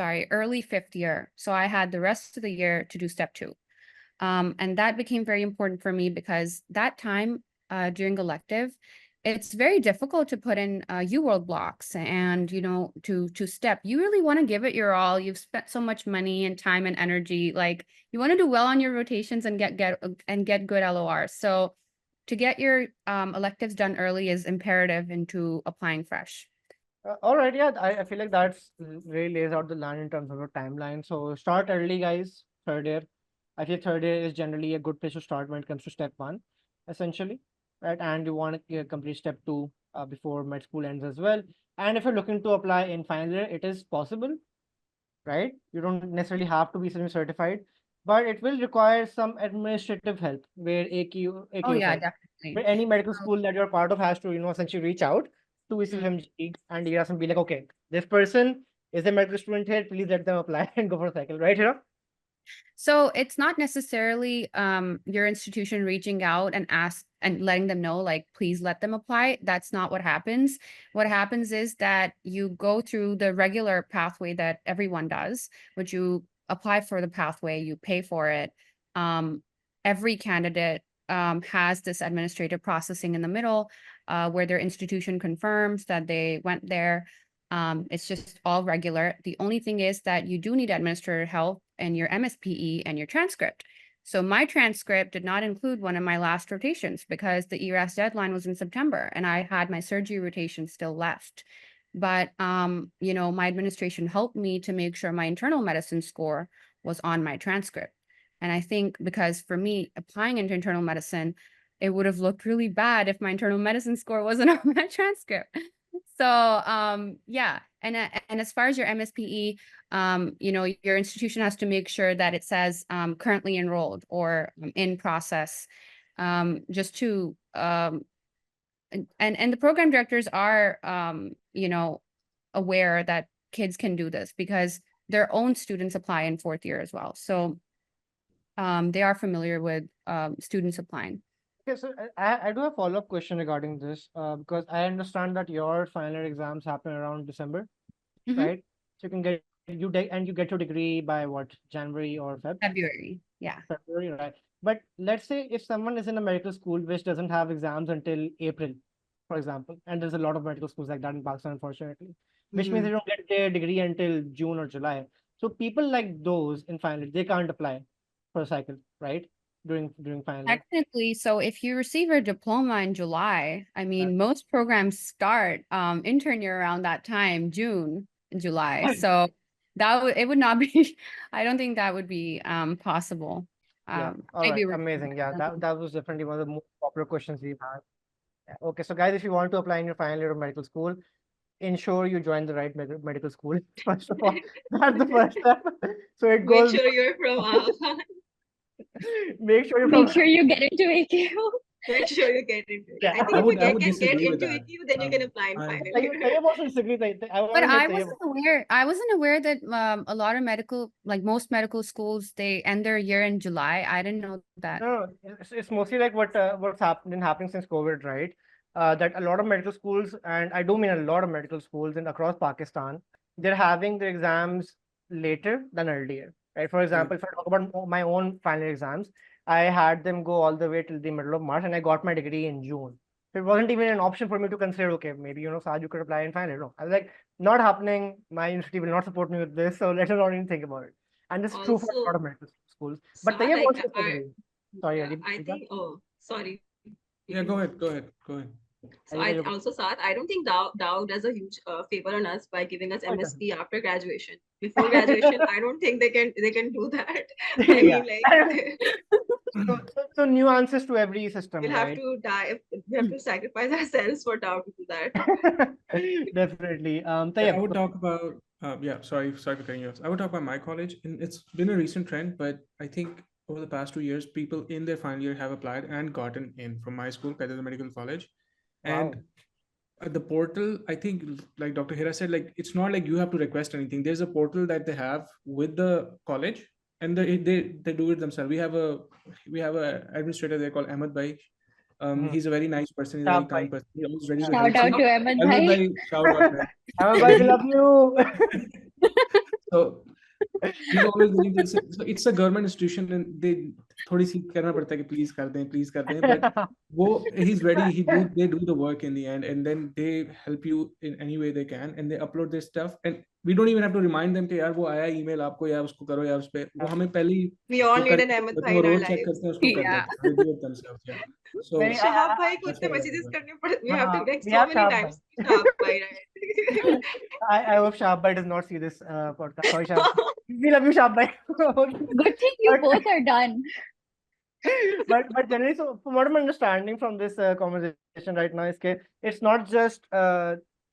Early fifth year. So I had the rest of the year to do step 2. And that became very important for me, because that time during elective, it's very difficult to put in UWorld blocks and, to step. You really want to give it your all. You've spent so much money and time and energy. Like, you want to do well on your rotations and get good LORs. So to get your electives done early is imperative into applying fresh. All right, yeah, I feel like that's really lays out the land in terms of a timeline. So start early, guys. Third year. I feel third year is generally a good place to start when it comes to step 1, essentially, right? And you want to complete step 2 before med school ends as well. And if you're looking to apply in final year, it is possible, right? You don't necessarily have to be semi-certified, but it will require some administrative help where Oh yeah, sorry, definitely. where any medical school that you're part of has to, essentially reach out to Mhm. ECFMG and ERAS and be like, okay, this person is a medical student here, please let them apply and go for a cycle, right here. So it's not necessarily your institution reaching out and letting them know, like, please let them apply. That's not what happens. What happens is that you go through the regular pathway that everyone does, which you apply for the pathway, you pay for it. Every candidate has this administrative processing in the middle, where their institution confirms that they went there. It's just all regular. The only thing is that you do need administrator help and your MSPE and your transcript. So my transcript did not include one of my last rotations because the ERAS deadline was in September and I had my surgery rotation still left. But you know, my administration helped me to make sure my internal medicine score was on my transcript. And I think because for me, applying into internal medicine, it would have looked really bad if my internal medicine score wasn't on my transcript. So yeah, and as far as your MSPE, you know, your institution has to make sure that it says currently enrolled or in process, just to and the program directors are you know, aware that kids can do this because their own students apply in 4th year as well. So they are familiar with students applying. Okay, so I do have a follow-up question regarding this because I understand that your final year exams happen around December, Mhm. right? So you can get you get your degree by what, January or February, yeah. February, right? But let's say if someone is in a medical school which doesn't have exams until April, for example, and there's a lot of medical schools like that in Pakistan, unfortunately, which means they don't get their degree until June or July. So people like those in final year, they can't apply for a cycle, right? During final year. Technically, so if you receive your diploma in July, I mean, most programs start intern year around that time, June, July. So that would, it would not be, I don't think that would be possible. Yeah. All Maybe right. Amazing. Yeah. That was definitely one of the most popular questions we've had. Yeah. Okay. So guys, if you want to apply in your final year of medical school, ensure you join the right medical school. First of all, that's the first step. So it Make goes. sure you're from Make sure you're Make from. sure you get into AQ. make sure you get into it. Yeah. I think I if would you would get disagree with into that. AQ, then you can apply in I- final Tayyib year. also disagrees. I want But to I hear Tayyib. wasn't aware that a lot of medical, like most medical schools, they end their year in July. I didn't know that. No, it's mostly like what's happening since COVID, right? That a lot of medical schools, and I do mean a lot of medical schools in across Pakistan, they're having their exams later than earlier, right? For example, if I talk about my own final exams, I had them go all the way till the middle of March, and I got my degree in June. So it wasn't even an option for me to consider, okay, maybe, Saj, you could apply in final. No, I was like, not happening. My university will not support me with this, so let us not even think about it. And this is true for a lot Also, of medical schools. so But Tayyib like also disagree. Sorry, yeah, I Areeba. think, oh, sorry. Yeah, go ahead. Go ahead. So I also thought, I don't think Dow does a huge favor on us by giving us Oh, it doesn't. MSP after graduation. Before graduation, I don't think they can do that. I Yeah. mean, like So nuances to every system, we'll have right? to die. We have to sacrifice ourselves for Dow to do that. Definitely. I Tayyib, would talk about sorry for cutting you off. I would talk about my college, and it's been a recent trend, but I think over the past 2 years, people in their final year have applied and gotten in from my school, Qatar Medical College. wow. And the portal, I think, like Dr. Hira said, like it's not like you have to request anything. There's a portal that they have with the college, and they do it themselves. We have a administrator there called Ahmed Bhai. He's a very nice person. He's a very Sharp kind bhai. person. He's always ready to Shout help out you. to Ahmed Ahmed Bhai. Bhai, shout out, man. Ahmed bhai, we love you. So he's always willing to listen. So it's a government institution, and they थोड़ी सी करना पड़ता है कि please कर दें, but he's ready. They do the work in the end, and then they help you in any way they can, and they upload their stuff, and we don't even have to remind them कि यार वो आया email आपको या उसको करो या उस पे वो हमें पहले ही We all वो need कर an Ahmed Bhai वो in our road check lives. करते हैं उसको कर Yeah. देते हैं. They do it themselves, yeah. So Very- Shahab Bhai को that's इतने what I messages remember. करने पड़ते. We have to text we so have many Shahab times. Shahab Bhai, right? I hope Shahab bhai does not see this podcast. Sorry, Shahab. We love you, Shahab bhai. Good thing you But- both are done. but generally, so from what I'm understanding from this conversation right now is that it's not just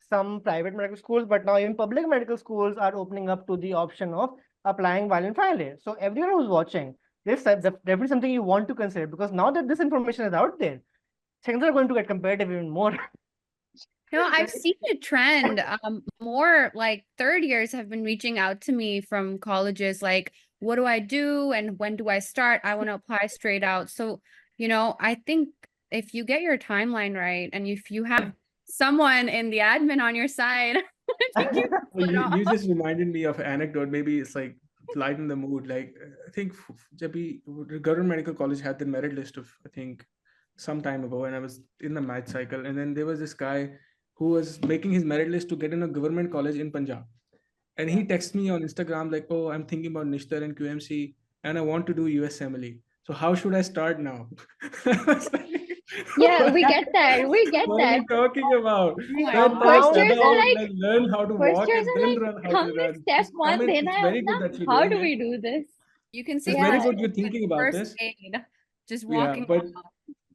some private medical schools, but now even public medical schools are opening up to the option of applying while in final year. So everyone who's watching, this definitely something you want to consider, because now that this information is out there, things are going to get competitive even more. No, I've seen a trend. More like third years have been reaching out to me from colleges, like, what do I do and when do I start? I want to apply straight out. So, I think if you get your timeline right and if you have someone in the admin on your side, I think you can pull it You off. just reminded me of an anecdote. Maybe it's like lighten the mood. Like I think जब भी government medical college had the merit list of I think some time ago, and I was in the match cycle, and then there was this guy who was making his merit list to get in a government college in Punjab. And he texted me on Instagram like, oh, I'm thinking about Nishtar and QMC and I want to do USMLE. So how should I start now? I was like, Yeah, we Yeah. get that. We get what are that. you talking about? my Then God. First now years are about like, like learn how to first walk years and are then like, run how come to with run. step It's, I one, mean, then it's I very good that you're how doing do it. we do this? You can see It's Yeah. very this good you're with thinking about first this. aid, just Yeah, walking but around.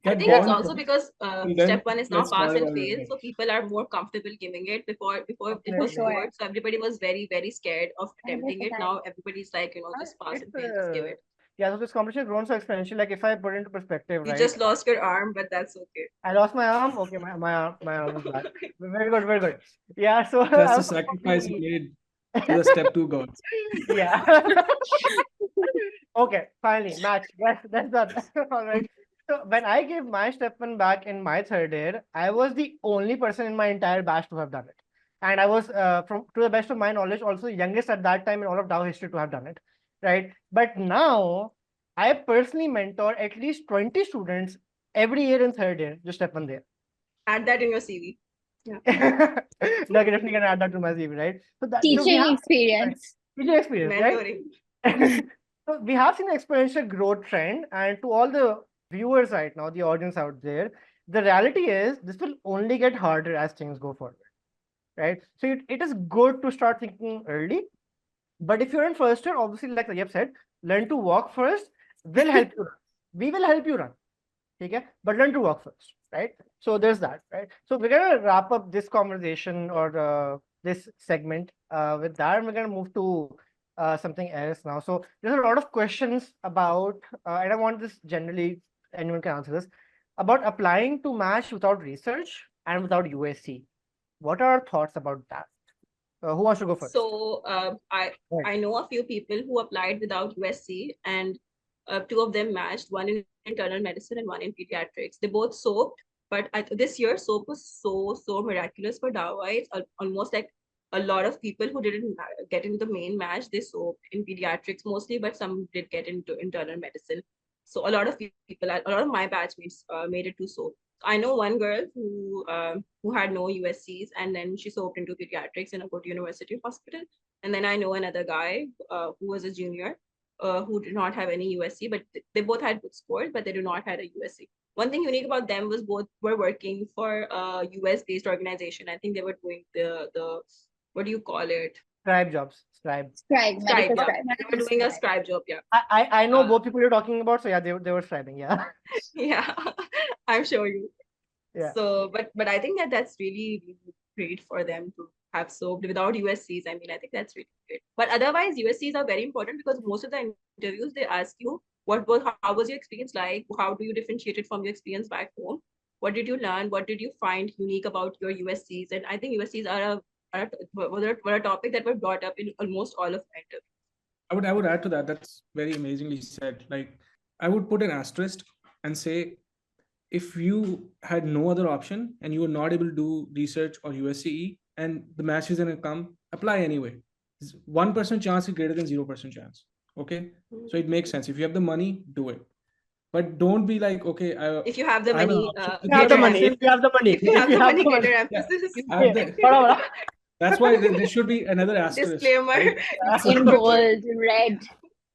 I get think it's gone also from because and step then one is now let's pass talk and about fail, it. so people are more comfortable giving it. Before it was For Definitely. sure. board, so everybody was very scared of attempting it. 100%. Now everybody's like, just pass and It's fail, just give it. yeah, so this competition has grown so exponential. Like if I put into perspective, You right? just lost your arm, but that's okay. I lost my arm. Okay, my arm is back. Very good, very good. Yeah, so That's I the was sacrifice you talking- made to the step 2 goals. Yeah. Okay, finally, match. That's done. All right. So when I gave my step one back in my third year, I was the only person in my entire batch to have done it. And I was, from to the best of my knowledge, also youngest at that time in all of Dow history to have done it. Right. But now I personally mentor at least 20 students every year in third year, just step one there. Add that in your CV. No, I definitely can add that to my CV, right? So that so we Teaching have experience. teaching experience, right? Mentoring. So we have seen an exponential growth trend, and to all the viewers right now, the audience out there, the reality is this will only get harder as things go forward, right? So it is good to start thinking early, but if you're in first year, obviously, like Ayub said, learn to walk first. Will help you run. We will help you run, okay? But learn to walk first, right? So there's that, right? So we're gonna wrap up this conversation or this segment with that, and we're gonna move to something else now. So there's a lot of questions about, and I want this generally, anyone can answer this, about applying to MASH without research and without USC. What are our thoughts about that? Who wants to go first? So I know a few people who applied without USC, and two of them matched, one in internal medicine and one in pediatrics. They both soaped, but this year soap was so miraculous for Dawai. Almost like a lot of people who didn't get into the main match, they soaped in pediatrics mostly, but some did get into internal medicine. So a lot of people, a lot of my batchmates made it to soap. I know one girl who had no USCs, and then she soaped into pediatrics in a good university hospital. And then I know another guy who was a junior who did not have any USC, but they both had good scores, but they do not have a USC. One thing unique about them was both were working for a US based organization. I think they were doing the what do you call it? Scribe jobs. Scribe. Scribe, Scribe, medical yeah. scribe. They were doing a scribe job, yeah. I know Uh, both people you're talking about, so yeah, they were scribing, yeah. Yeah, I'm sure you. Yeah. So, but I think that's really great for them to have soaped without USCs. I mean, I think that's really great. But otherwise, USCs are very important because most of the interviews they ask you how was your experience like? How do you differentiate it from your experience back home? What did you learn? What did you find unique about your USCs? And I think USCs were a topic that were brought up in almost all of my interviews. I would add to that. That's very amazingly said. Like I would put an asterisk and say, if you had no other option and you were not able to do research or USCE and the match is going to come, apply anyway. 1% chance is greater than 0% chance. Okay, so it makes sense. If you have the money, do it. But don't be like, okay, If you have the I have an money, option. If you have the greater money, if you have the money, if you have the money, greater Yeah. emphasis. I have the- Yeah. that's why there should be another asterisk. Disclaimer. right? In bold, red,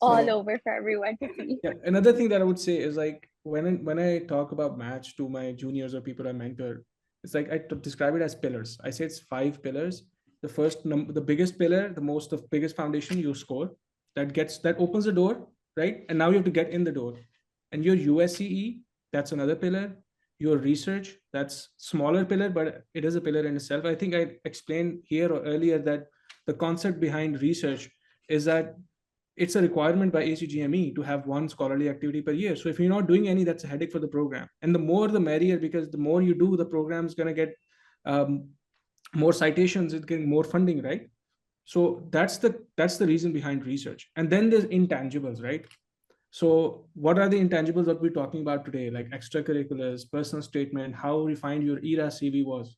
all So- over for everyone to see. Yeah. Another thing that I would say is like when I talk about match to my juniors or people I mentor, it's like I describe it as pillars. I say it's 5 pillars. The first the biggest pillar, the biggest foundation, you score. That opens the door, right? And now you have to get in the door. And your USCE, that's another pillar. Your research, that's smaller pillar, but it is a pillar in itself. I think I explained here or earlier that the concept behind research is that it's a requirement by ACGME to have one scholarly activity per year. So if you're not doing any, that's a headache for the program. And the more the merrier, because the more you do, the program is going to get more citations, it's getting more funding, right? So that's the reason behind research. And then there's intangibles, right? So what are the intangibles that we're talking about today? Like extracurriculars, personal statement, how refined your ERA CV was,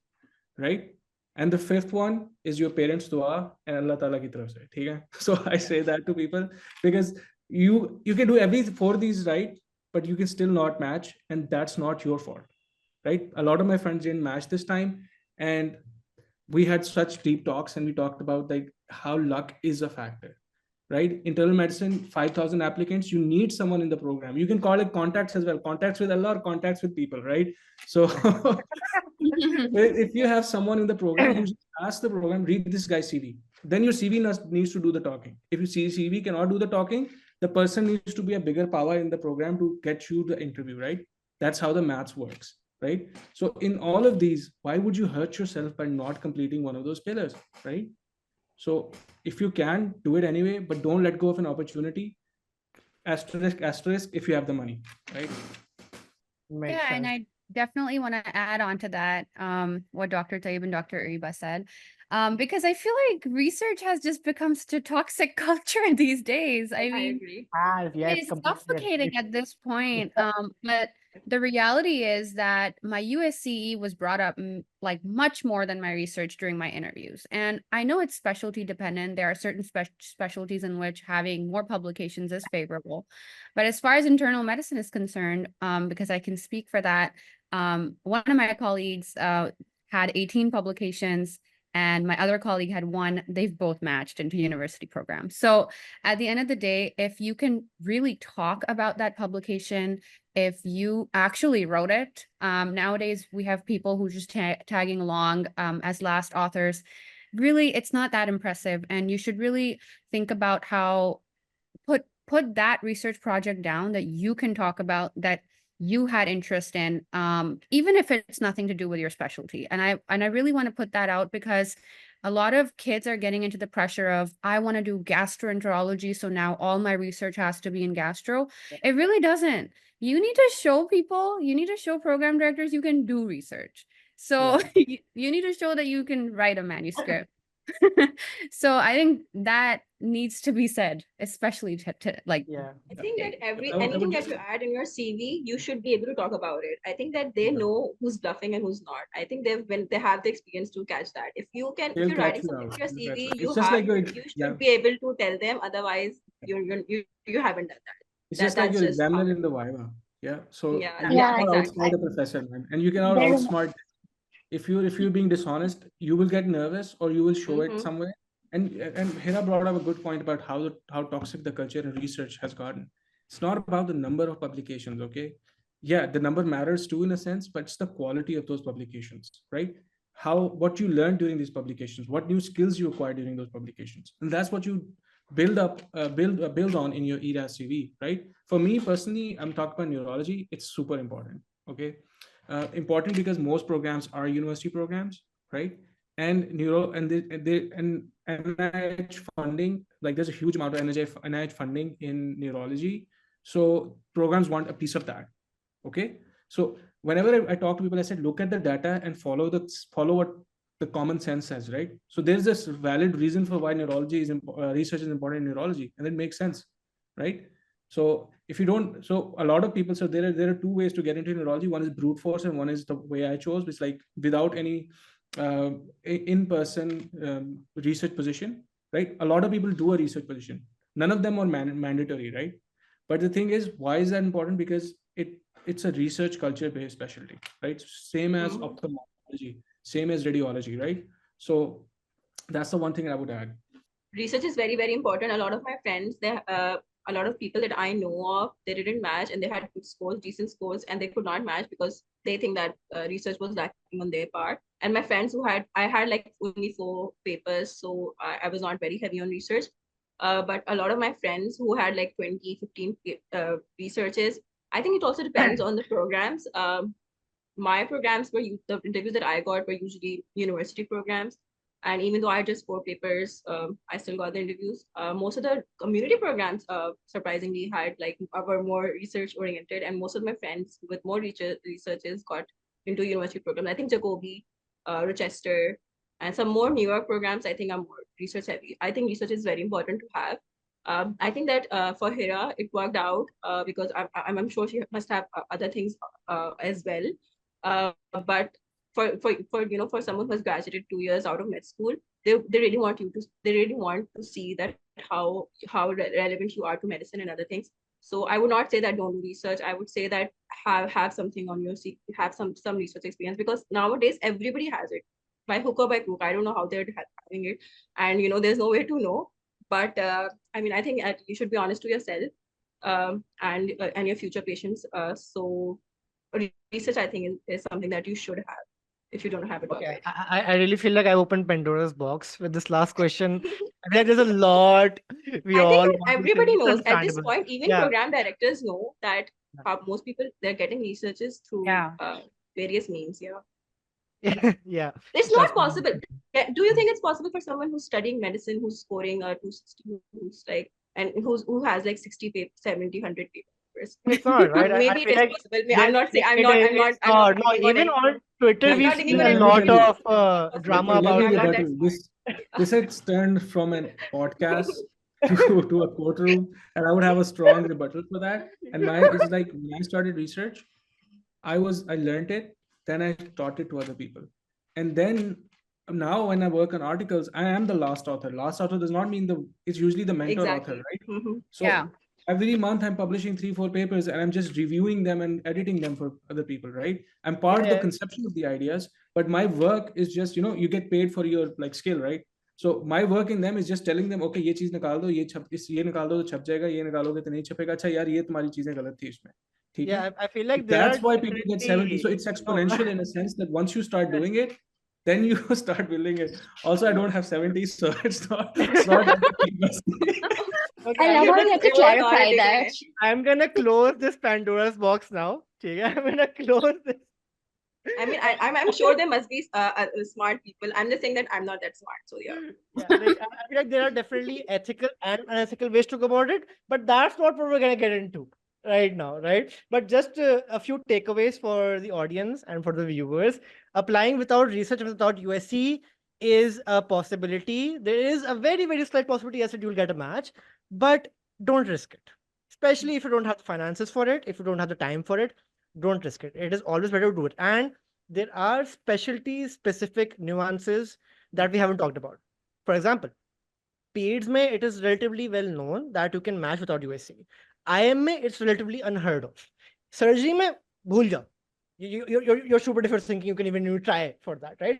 right? And the 5th one is your parents' dua and Allah Ta'ala ki taraf se. Okay? So I say that to people because you can do every 4 of these right, but you can still not match, and that's not your fault, right? A lot of my friends didn't match this time. And we had such deep talks, and we talked about like how luck is a factor, right? Internal medicine, 5,000 applicants, you need someone in the program. You can call it contacts as well, contacts with Allah or contacts with people, right? So if you have someone in the program, you ask the program, read this guy's CV. Then your CV needs to do the talking. If your CV cannot do the talking, the person needs to be a bigger power in the program to get you the interview, right? That's how the maths works, right? So in all of these, why would you hurt yourself by not completing one of those pillars, right? So if you can, do it anyway, but don't let go of an opportunity. Asterisk if you have the money, right? Makes Yeah, and sense. I definitely want to add on to that, what Dr. Taib and Dr. Areeba said, because I feel like research has just become such a toxic culture these days. I I mean, agree. Yeah, it's it's completely suffocating at this point. But the reality is that my USCE was brought up like much more than my research during my interviews. And I know it's specialty dependent. There are certain specialties in which having more publications is favorable. But as far as internal medicine is concerned, because I can speak for that, one of my colleagues had 18 publications and my other colleague had one. They've both matched into university programs. So at the end of the day, if you can really talk about that publication, if you actually wrote it, nowadays we have people who just tagging along as last authors. Really, it's not that impressive. And you should really think about how put that research project down that you can talk about, that you had interest in, even if it's nothing to do with your specialty. And I really want to put that out because a lot of kids are getting into the pressure of, I want to do gastroenterology, so now all my research has to be in gastro. It really doesn't. You need to show people, you need to show program directors you can do research. So you need to show that you can write a manuscript. So I think that needs to be said, especially to like, Yeah. I think that I would anything that just you add in your CV, you should be able to talk about it. I think that they know who's bluffing and who's not. I think when they have the experience to catch that. If they'll you're writing catch you something out. in your They'll catch you CV, out. It's just like you yeah. should be able to tell them. Otherwise, you haven't done that. It's just like That's your just how examiner it in the Viva. Yeah. So Yeah, you yeah, Yeah, cannot exactly. outsmart the professor, man, and you cannot there. outsmart. If you're being dishonest, you will get nervous or you will show it Mm-hmm. somewhere. And Hira brought up a good point about how toxic the culture and research has gotten. It's not about the number of publications, okay? Yeah, the number matters too in a sense, but it's the quality of those publications, right? What you learned during these publications, what new skills you acquired during those publications, and that's what you build on in your ERAS CV, right? For me personally, I'm talking about neurology. It's super important, okay? Important because most programs are university programs, right? And neuro and NIH funding, like there's a huge amount of NIH funding in neurology, so programs want a piece of that. Okay, so whenever I talk to people, I said look at the data and follow what the common sense says, right? So there's this valid reason for why research is important in neurology, and it makes sense, right? So if you don't, so a lot of people, so there are two ways to get into neurology. One is brute force, and one is the way I chose, which is like without any in-person research position, right? A lot of people do a research position. None of them are mandatory, right? But the thing is, why is that important? Because it's a research culture based specialty, right? Same as Mm-hmm. ophthalmology, same as radiology, right? So that's the one thing I would add. Research is very, very important. A lot of my friends, a lot of people that I know of, they didn't match and they had good scores, decent scores, and they could not match because they think that research was lacking on their part. And my friends I had like only 4 papers, so I was not very heavy on research. But a lot of my friends who had like 20, 15 researches, I think it also depends on the programs. My programs the interviews that I got were usually university programs. And even though I just 4 papers, I still got the interviews. Most of the community programs, surprisingly, were more research oriented, and most of my friends with more researches got into university programs. I think Jacobi, Rochester, and some more newer programs, I think are more research heavy. I think research is very important to have. I think that for Hira, it worked out because I'm sure she must have other things as well. But for someone who has graduated 2 years out of med school, they really want to see that how relevant you are to medicine and other things. So I would not say that don't do research. I would say that have something on your CV, have some research experience, because nowadays everybody has it. by hook or by crook. I don't know how they're having it, and there's no way to know. But I mean, I think you should be honest to yourself, and your future patients. So research, I think, is something that you should have if you don't have it Okay, already. I really feel like I opened Pandora's box with this last question. I think there's a lot we I all think want that to say. everybody It's knows at this understandable. point, even Yeah. program directors know that how most people, they're getting researches through Yeah. various means. Yeah. Yeah. It's That's not possible. Do you think it's possible for someone who's studying medicine, who's scoring 260, who's like, and who has like 60 papers, 70, 100 papers? It's not right. I Maybe it feel is like possible. I'm there not saying, I'm it not, is. I'm not, It's I'm not not. No, digging on even any, on Twitter, I'm we've not digging seen on a any. lot Let of possible drama for you. about me I'm it. not that rebuttal. smart. This had turned from an podcast to a courtroom, and I would have a strong rebuttal for that. And it's like when I started research, I learned it, then I taught it to other people. And then now when I work on articles, I am the last author. Last author does not mean it's usually the mentor author, Exactly. right? So Yeah. every month I'm publishing 3-4 papers and I'm just reviewing them and editing them for other people, right? I'm part of the Yeah. conception of the ideas, but my work is just, you get paid for your like skill, right? So my work in them is just telling them, okay, ये चीज निकाल दो, ये निकाल दो तो छप जाएगा, ये निकालोगे तो नहीं छपेगा, अच्छा यार ये तुम्हारी चीजें गलत थी इसमें, ठीक है? Yeah, I feel like there are That's why people get 70. So definitely it's exponential in a sense that once you start doing it, then you start building it. Also, I don't have 70, so it's not Okay, I love how you have to वो तो और clarify अधिक that. है. I'm gonna close this Pandora's box now. ठीक है? I'm gonna close this. I mean, I'm sure there must be smart people. I'm just saying that I'm not that smart. So yeah. Yeah, like I feel like there are definitely ethical and unethical ways to go about it, but that's not what we're gonna get into right now, right? But just a few takeaways for the audience and for the viewers. Applying without research, without USC is a possibility. There is a very, very slight possibility, yes, that you'll get a match, but don't risk it. Especially if you don't have the finances for it, if you don't have the time for it, don't risk it. It is always better to do it. And there are specialty specific nuances that we haven't talked about. For example, PAIDS में it is relatively well known that you can match without USC. IM में it's relatively unheard of. Surgery में भूल जाओ. You're super different thinking you can even try for that, right?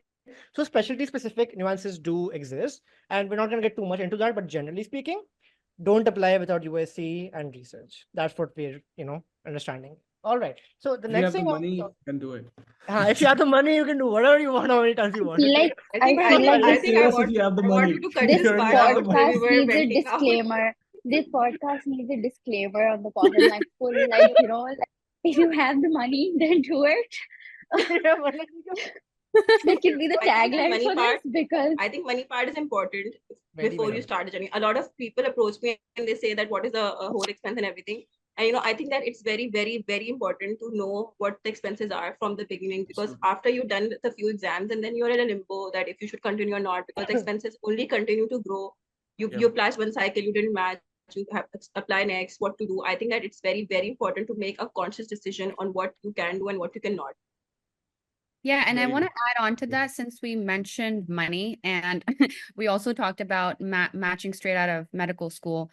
So specialty specific nuances do exist, and we're not going to get too much into that, but generally speaking, don't apply without USC and research. That's what we're understanding. All right. So the if you next have the thing, money, you can do it. if you have the money, you can do whatever you want, how many times you want. feel like I think I feel like I this think I Yes, want if you have the I want money. you to cut If this this you already part have the out money. where we podcast were needs a venting out. disclaimer. This podcast needs a disclaimer on the bottom, like full, like like, if you have the money, then do it. That can be the I think the tagline money for part, this because I think money part is important Very, before very you start the journey. A lot of people approach me and they say that what is a whole expense and everything. And I think that it's very, very, very important to know what the expenses are from the beginning, because after you've done the few exams and then you're in a limbo that if you should continue or not, because the expenses only continue to grow. You flash one cycle, you didn't match, you have to apply next, what to do. I think that it's very, very important to make a conscious decision on what you can do and what you cannot. Yeah, and I Very want to good. add on to that, since we mentioned money and we also talked about matching straight out of medical school.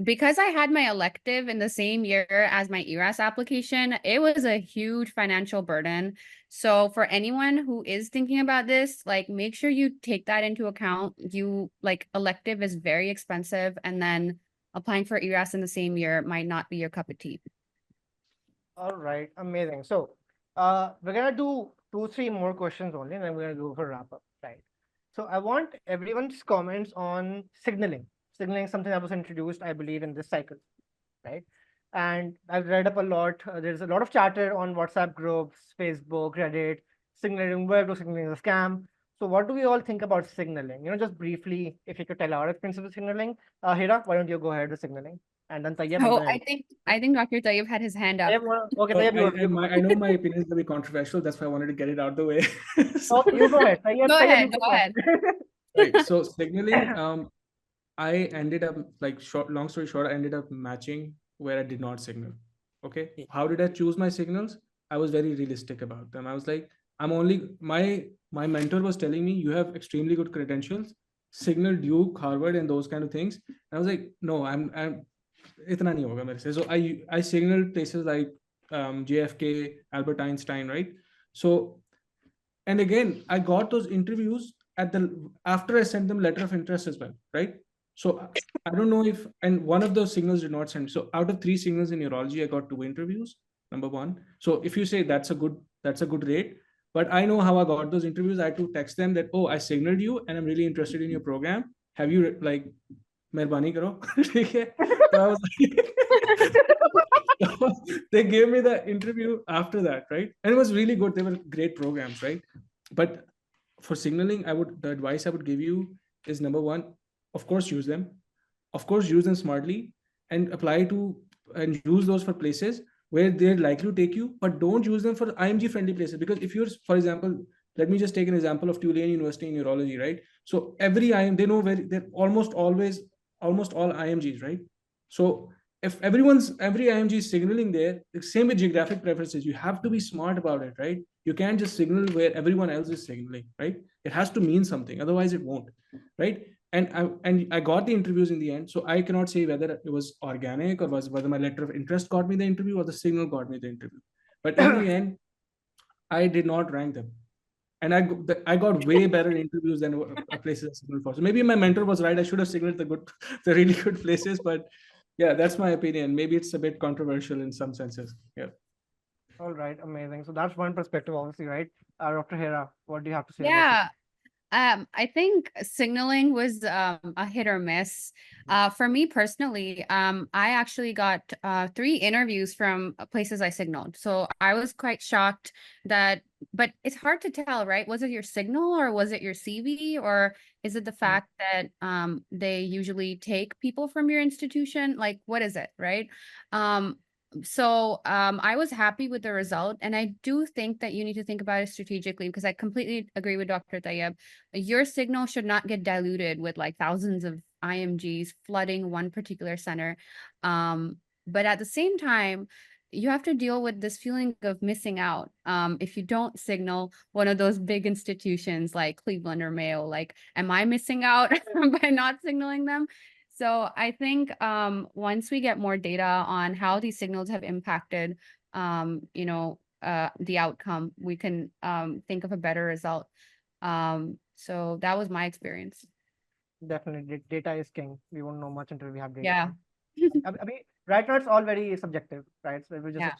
Because I had my elective in the same year as my ERAS application, it was a huge financial burden. So for anyone who is thinking about this, like make sure you take that into account. Elective is very expensive, and then applying for ERAS in the same year might not be your cup of tea. All right, amazing. So, we're gonna do 2-3 more questions only, and then we're gonna go for wrap up, right? So, I want everyone's comments on signaling. Signaling is something that was introduced, I believe, in this cycle, right? And I've read up a lot. There's a lot of chatter on WhatsApp groups, Facebook, Reddit. Signaling, where to signaling is a scam. So, what do we all think about signaling? Just briefly, if you could tell our experience with signaling. Hira, why don't you go ahead with signaling? And then Tayyab. Oh, I think Dr. Tayyib had his hand up. Okay, So Tayyab, I know my opinion is going to be controversial. That's why I wanted to get it out of the way. Okay, you go ahead. Tayyab, Go Tayyab, ahead, you go ahead. Right. So signaling, I ended up long story short, I ended up matching where I did not signal. Okay. How did I choose my signals? I was very realistic about them. I was like, my mentor was telling me you have extremely good credentials, signal Duke, Harvard, and those kind of things. And I was like, no, I'm itna nahi hoga mere se. So I signaled places like JFK, Albert Einstein, right? So And again, I got those interviews after I sent them letter of interest as well, right? So I don't know if, and one of those signals did not send. So out of 3 signals in urology, I got 2 interviews. Number one. So if you say that's a good rate, but I know how I got those interviews. I had to text them that, oh, I signaled you and I'm really interested in your program. Have you like, मेहरबानी करो ठीक है तो I was they gave me the interview after that, right? And it was really good. They were great programs, right? But for signaling, the advice I would give you is number one, of course, use them. Of course, use them smartly and and use those for places where they're likely to take you, but don't use them for IMG friendly places. Because if you're, for example, let me just take an example of Tulane University in urology, right? So every IM, they know where they're almost all IMGs, right? So if every IMG is signaling there, same with geographic preferences, you have to be smart about it, right? You can't just signal where everyone else is signaling, right? It has to mean something, otherwise it won't, right? And I got the interviews in the end, so I cannot say whether it was organic or whether my letter of interest got me the interview or the signal got me the interview. But in the end, I did not rank them, and I got way better interviews than places I signaled for. So maybe my mentor was right. I should have signaled the really good places, but yeah, that's my opinion. Maybe it's a bit controversial in some senses. Yeah. All right, amazing. So that's one perspective, obviously, right? Dr. Hera, what do you have to say about Yeah. I think signaling was a hit or miss. For me personally, I actually got 3 interviews from places I signaled. So I was quite shocked but it's hard to tell, right? Was it your signal or was it your CV, or is it the fact that they usually take people from your institution? Like, what is it, right? I was happy with the result, and I do think that you need to think about it strategically, because I completely agree with Dr. Tayyab. Your signal should not get diluted with like thousands of IMGs flooding one particular center. But at the same time, you have to deal with this feeling of missing out. If you don't signal one of those big institutions like Cleveland or Mayo, like, am I missing out by not signaling them? So I think once we get more data on how these signals have impacted, the outcome, we can think of a better result. So that was my experience. Definitely, data is king. We won't know much until we have data. Yeah. I mean, right now it's all very subjective, right? So we just Yeah.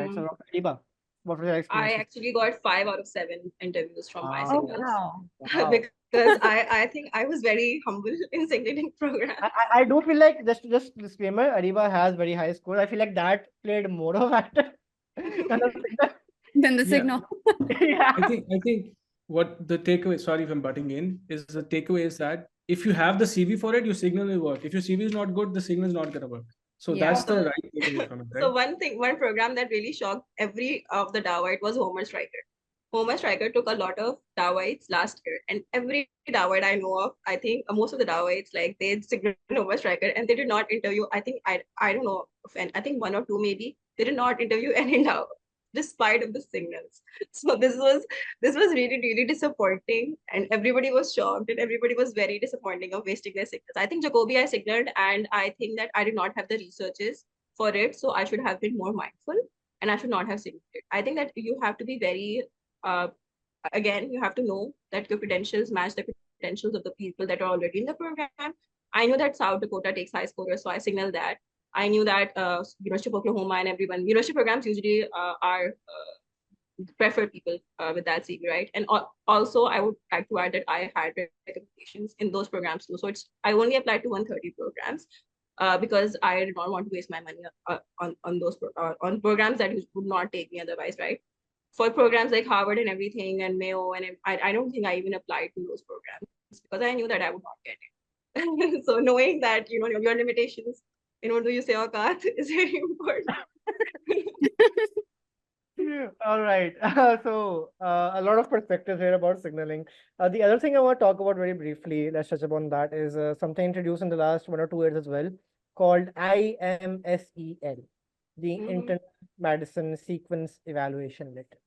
right. So Areeba, what was your I experience? actually got 5 out of 7 interviews from my Wow. Oh, signals. wow. Wow. Because I think I was very humble in signaling program. I do feel like, just disclaimer, Areeba has very high score. I feel like that played more of a factor than the signal. Then the Yeah. signal. Yeah. I think what the takeaway, sorry if I'm butting in, is the takeaway is that if you have the CV for it, your signal will work. If your CV is not good, the signal is not gonna work. So Yeah. that's the right takeaway from it, right? So one program that really shocked every of the Dawite was Homer Striker. Homer Striker took a lot of Dawites last year, and every Dawite I know of, I think most of the Dawites, like, they signaled Homer Striker and they did not interview. I think I don't know, I think 1 or 2 maybe, they did not interview any Dawite despite of the signals. So this was really, really disappointing, and everybody was shocked and everybody was very disappointing of wasting their signals. I think Jacobi I signaled, and I think that I did not have the researches for it, so I should have been more mindful and I should not have signaled it. I think that you have to be very again, you have to know that your credentials match the credentials of the people that are already in the program. I know that South Dakota takes high scorers, so I signal that. I knew that University of Oklahoma and everyone, university programs usually are preferred people with that CV, right? And also, I would like to add that I had recommendations in those programs too. So I only applied to 130 programs because I did not want to waste my money on those on programs that would not take me otherwise, right? For programs like Harvard and everything and Mayo, and I don't think I even applied to those programs because I knew that I would not get it. So knowing that, your limitations in order you say Aukat is very important. All right. So a lot of perspectives here about signaling. The other thing I want to talk about very briefly, let's touch upon that, is something introduced in the last 1 or 2 years as well, called IMSEL, the Internal Medicine Sequence Evaluation Letter.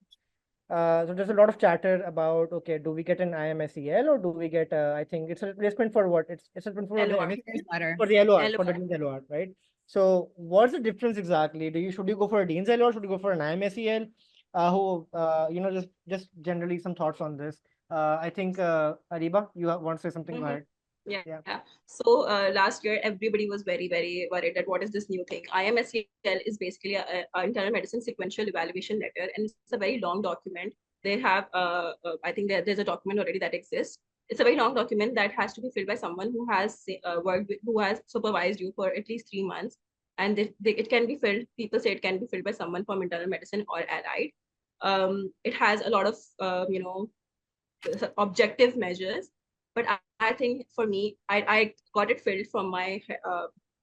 So there's a lot of chatter about, okay, do we get an IMSEL or do we get, I think it's a replacement for what? It's a replacement for the LOR. MSc, Letter. for the LOR, for the LOR. Dean's LOR, right? So what's the difference exactly? Should you go for a Dean's LOR? Should you go for an IMSEL? just generally some thoughts on this. I think Areeba, want to say something? Go Mhm. ahead. Yeah. Yeah. So last year, everybody was very, very worried that what is this new thing? IMSEL is basically a internal medicine sequential evaluation letter, and it's a very long document. They have, I think there's a document already that exists. It's a very long document that has to be filled by someone who has worked with, who has supervised you for at least 3 months. And it can be filled, people say it can be filled by someone from internal medicine or allied. It has a lot of, objective measures. But I think for me, I got it filled from my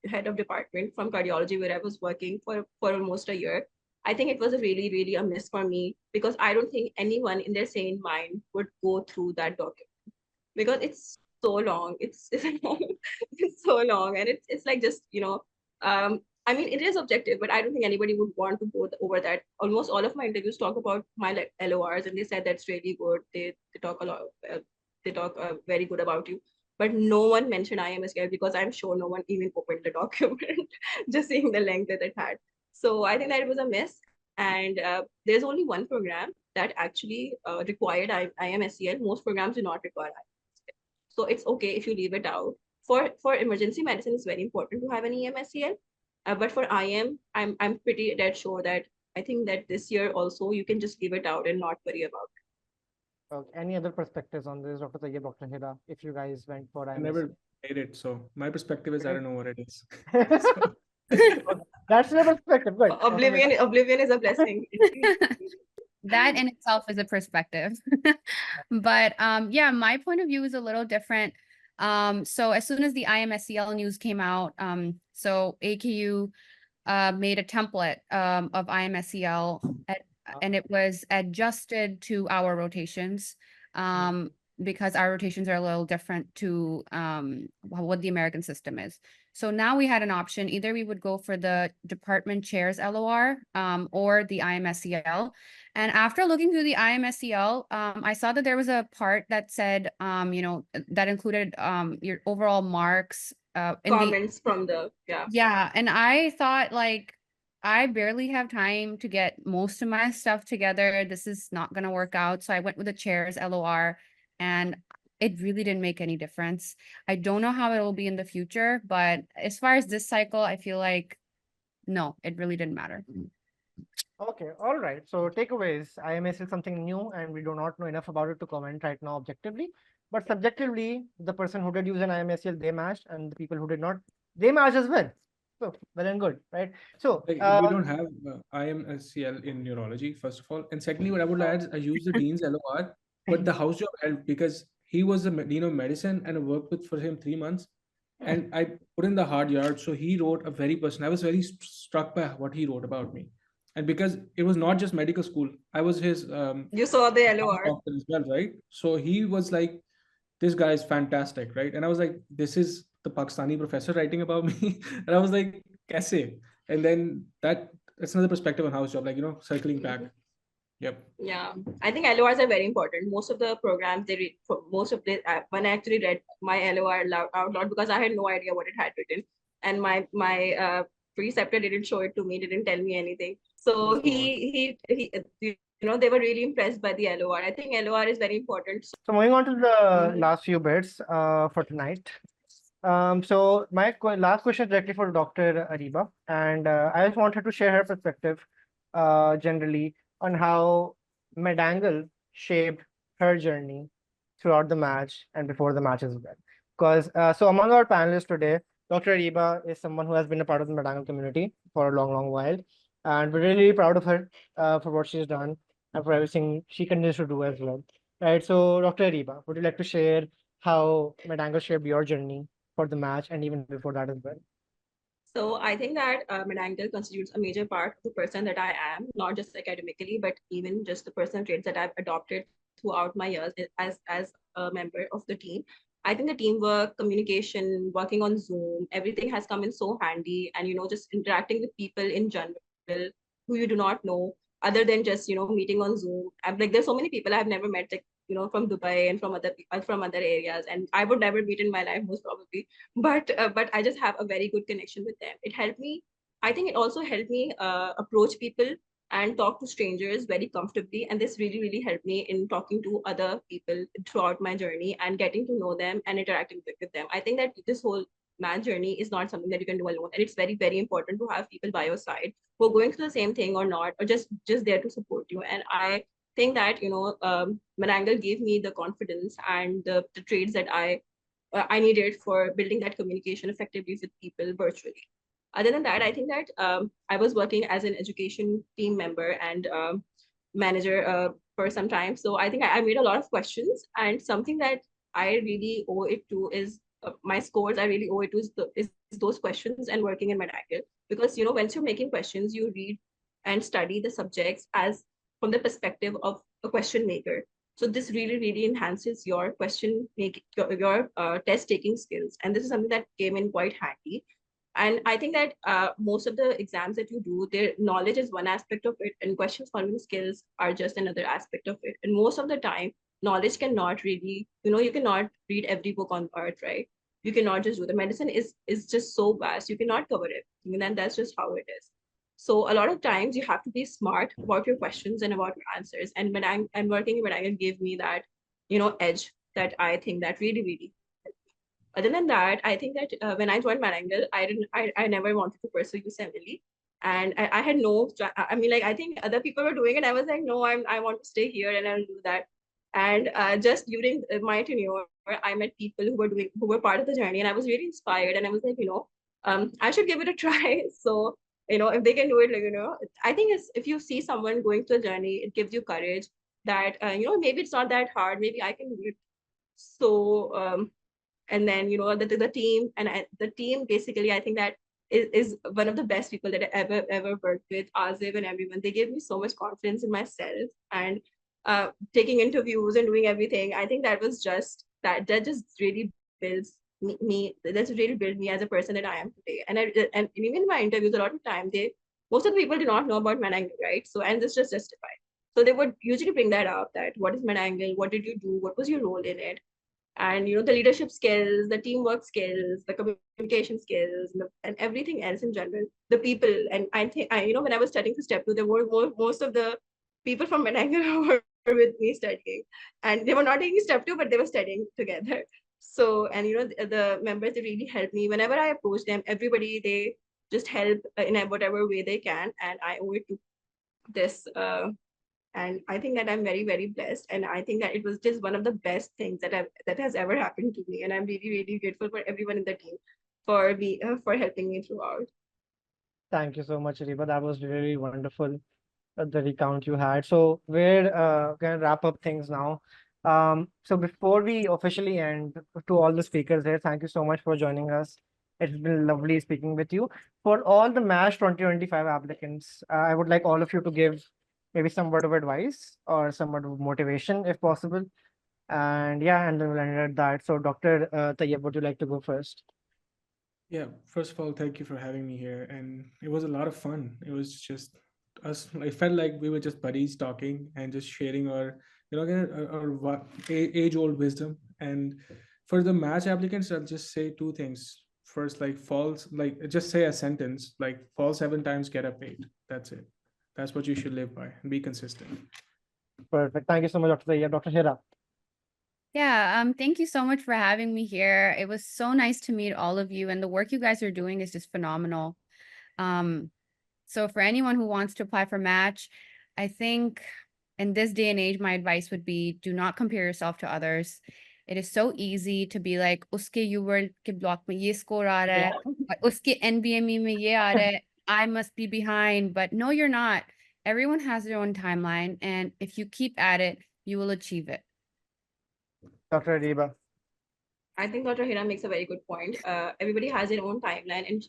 head of department from cardiology, where I was working for almost a year. I think it was a really, really a miss for me, because I don't think anyone in their sane mind would go through that document, because it's so long. It's so long, and it's like just I mean, it is objective, but I don't think anybody would want to go over that. Almost all of my interviews talk about my LORs, and they said that's really good. They talk a lot. They talk very good about you, but no one mentioned IMSCL, because I'm sure no one even opened the document, just seeing the length that it had. So I think that it was a miss. And there's only one program that actually required IMSCL. Most programs do not require IMSCL. So it's okay if you leave it out. For emergency medicine, it's very important to have an EMSCL. But for IM, I'm pretty dead sure that I think that this year also you can just leave it out and not worry about it. Okay. Any other perspectives on this, Dr. Tayyib, Dr. Hira, if you guys went for I IMS? never made it, so my perspective is I don't know what it is. Okay, that's your perspective. Good. Oblivion is a blessing. That in itself is a perspective. But yeah, my point of view is a little different. So as soon as the IMSCL news came out, so AKU made a template of IMSCL and it was adjusted to our rotations because our rotations are a little different to what the American system is. So now we had an option. Either we would go for the department chair's LOR or the IMSCL. And after looking through the IMSCL, I saw that there was a part that said, that included your overall marks. Comments from the, yeah. Yeah, and I thought like, I barely have time to get most of my stuff together. This is not going to work out. So I went with the chair's LOR and it really didn't make any difference. I don't know how it will be in the future, but as far as this cycle, I feel like, no, it really didn't matter. Okay, all right. So takeaways, IMS is something new and we do not know enough about it to comment right now objectively. But subjectively, the person who did use an IMSCL, they matched, and the people who did not, they matched as well. So well and good, right? So Like, we don't have IMSCL in neurology, first of all. And secondly, what I would add is I used the dean's LOR, but the house job helped because he was the dean of medicine and I worked with for him 3 months. And I put in the hard yard. So he wrote a very personal, I was very struck by what he wrote about me. And because it was not just medical school, I was his You saw the house LOR. doctor as well, right? So he was like, this guy is fantastic, right? And I was like, this is the Pakistani professor writing about me. And I was like, kaise? And then that's another perspective on house job, like, circling back. Yep. Yeah, I think LORs are very important. Most of the programs they read, for most of the when I actually read my LOR out loud, because I had no idea what it had written, and my preceptor didn't show it to me, didn't tell me anything. So he they were really impressed by the LOR. I think LOR is very important. So moving on to the last few bits for tonight. So my last question is directly for Dr. Areeba, and I just want her to share her perspective generally on how MedAngle shaped her journey throughout the match and before the match as well. Because so among our panelists today, Dr. Areeba is someone who has been a part of the MedAngle community for a long, long while, and we're really proud of her for what she's done and for everything she continues to do as well. Right. So, Dr. Areeba, would you like to share how MedAngle shaped your journey for the match and even before that as well? So I think that MedAngle constitutes a major part of the person that I am, not just academically, but even just the personal traits that I've adopted throughout my years as a member of the team. I think the teamwork, communication, working on Zoom, everything has come in so handy, and just interacting with people in general who you do not know, other than just meeting on Zoom. I'm like, there's so many people I've never met, like from Dubai and from other areas, and I would never meet in my life most probably, but I just have a very good connection with them. It helped me. I think it also helped me approach people and talk to strangers very comfortably. And this really, really helped me in talking to other people throughout my journey and getting to know them and interacting with them. I think that this whole man journey is not something that you can do alone. And it's very, very important to have people by your side who are going through the same thing or not, or just there to support you. And I think that, MedAngle gave me the confidence and the traits that I needed for building that communication effectively with people virtually. Other than that, I think that I was working as an education team member and manager for some time. So I think I made a lot of questions, and something that I really owe it to is my scores. I really owe it to is those questions and working in MedAngle, because once you're making questions, you read and study the subjects as from the perspective of a question maker. So this really, really enhances your question making, your test taking skills, and this is something that came in quite handy. And I think that most of the exams that you do, their knowledge is one aspect of it, and question solving skills are just another aspect of it. And most of the time, knowledge cannot really, you cannot read every book on earth, right? You cannot just do the medicine is just so vast. You cannot cover it, and that's just how it is. So a lot of times you have to be smart about your questions and about your answers. And when I'm working in MedAngle gave me that, edge that I think that really, really. Other than that, I think that when I joined MedAngle, I never wanted to pursue USMLE. And I had no, I mean, like, I think other people were doing it. I was like, no, I want to stay here and I'll do that. And just during my tenure, I met people who were part of the journey, and I was really inspired. And I was like, I should give it a try. So, if they can do it, like, I think if you see someone going through a journey, it gives you courage that, maybe it's not that hard. Maybe I can do it. So, and then the team and the team basically, I think that is one of the best people that I ever worked with. Azib and everyone, they gave me so much confidence in myself, and taking interviews and doing everything. I think that was just that just really builds me that's really built me as a person that I am today. And even in my interviews, a lot of time most of the people do not know about MedAngle, right? So, and this just justified. So they would usually bring that up, that what is MedAngle, what did you do, what was your role in it, and the leadership skills, the teamwork skills, the communication skills, and everything else in general, the people. And I think when I was studying for step 2, there were most of the people from MedAngle were with me studying, and they were not taking step 2, but they were studying together. So, and the members, they really helped me whenever I approach them. Everybody, they just help in whatever way they can, and I owe it to this and I think that I'm very, very blessed. And I think that it was just one of the best things that has ever happened to me. And I'm really, really grateful for everyone in the team for helping me throughout. Thank you so much, Areeba. That was really wonderful, the recount you had. So we're gonna wrap up things now. So before we officially end, to all the speakers here, thank you so much for joining us. It's been lovely speaking with you. For all the MASH 2025 applicants, I would like all of you to give maybe some word of advice or some word of motivation, if possible. And yeah, and then we'll end at that. So Dr. Tayyab, would you like to go first? Yeah, first of all, thank you for having me here. And it was a lot of fun. It was just us. I felt like we were just buddies talking and just sharing our age-old wisdom. And for the match applicants, I'll just say two things. First, like false, like just say a sentence like fall 7 times, get up 8. That's it. That's what you should live by and be consistent. Perfect. Thank you so much, Dr. Tayyab. Dr. Hira. Yeah, thank you so much for having me here. It was so nice to meet all of you, and the work you guys are doing is just phenomenal. So for anyone who wants to apply for match, I think in this day and age, my advice would be do not compare yourself to others. It is so easy to be like, uske UWorld ke block mein ye score aa raha hai, aur uske NBME mein ye aa raha hai, I must be behind. But no, you're not. Everyone has their own timeline, and if you keep at it, you will achieve it. Dr. Areeba. I think Dr. Hira makes a very good point. Everybody has their own timeline, and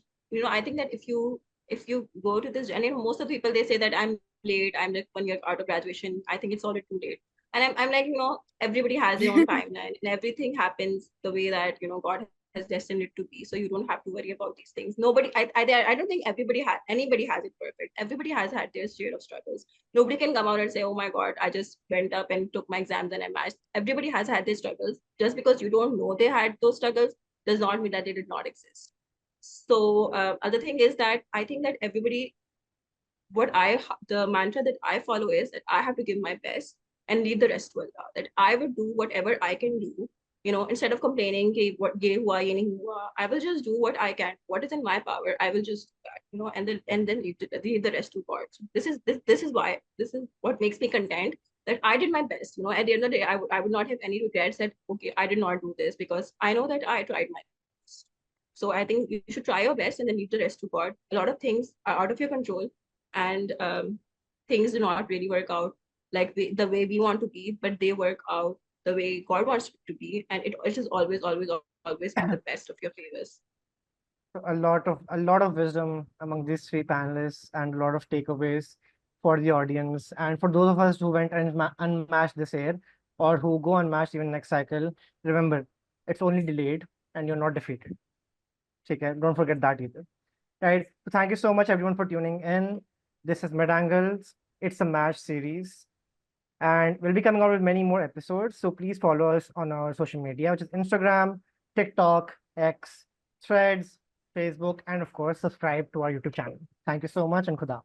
I think that if you go to this, and most of the people, they say that I'm late, I'm like 1 year out of graduation. I think it's already too late. And I'm like, everybody has their own timeline, and everything happens the way that God has destined it to be. So you don't have to worry about these things. Nobody, I don't think anybody has it perfect. Everybody has had their share of struggles. Nobody can come out and say, oh my God, I just went up and took my exams and I matched. Everybody has had their struggles. Just because you don't know they had those struggles does not mean that they did not exist. So other thing is that I think that everybody the mantra that I follow is that I have to give my best and leave the rest to Allah. That I will do whatever I can do, instead of complaining, "Ye hua, ye nahi hua," I will just do what I can, what is in my power. I will just do that, and then leave the rest to God. So this is what makes me content, that I did my best. At the end of the day, I would not have any regrets that, okay, I did not do this, because I know that I tried my best. So I think you should try your best and then leave the rest to God. A lot of things are out of your control, and things do not really work out like the way we want to be, but they work out the way God wants it to be, and it is always, always, always in the best of your favors. A lot of wisdom among these three panelists and a lot of takeaways for the audience and for those of us who went unmatched this year or who go unmatched even next cycle. Remember, it's only delayed and you're not defeated. Okay, don't forget that either. Right. So thank you so much everyone for tuning in. This is MedAngles. It's a match series. And we'll be coming out with many more episodes. So please follow us on our social media, which is Instagram, TikTok, X, Threads, Facebook, and of course, subscribe to our YouTube channel. Thank you so much and Khuda.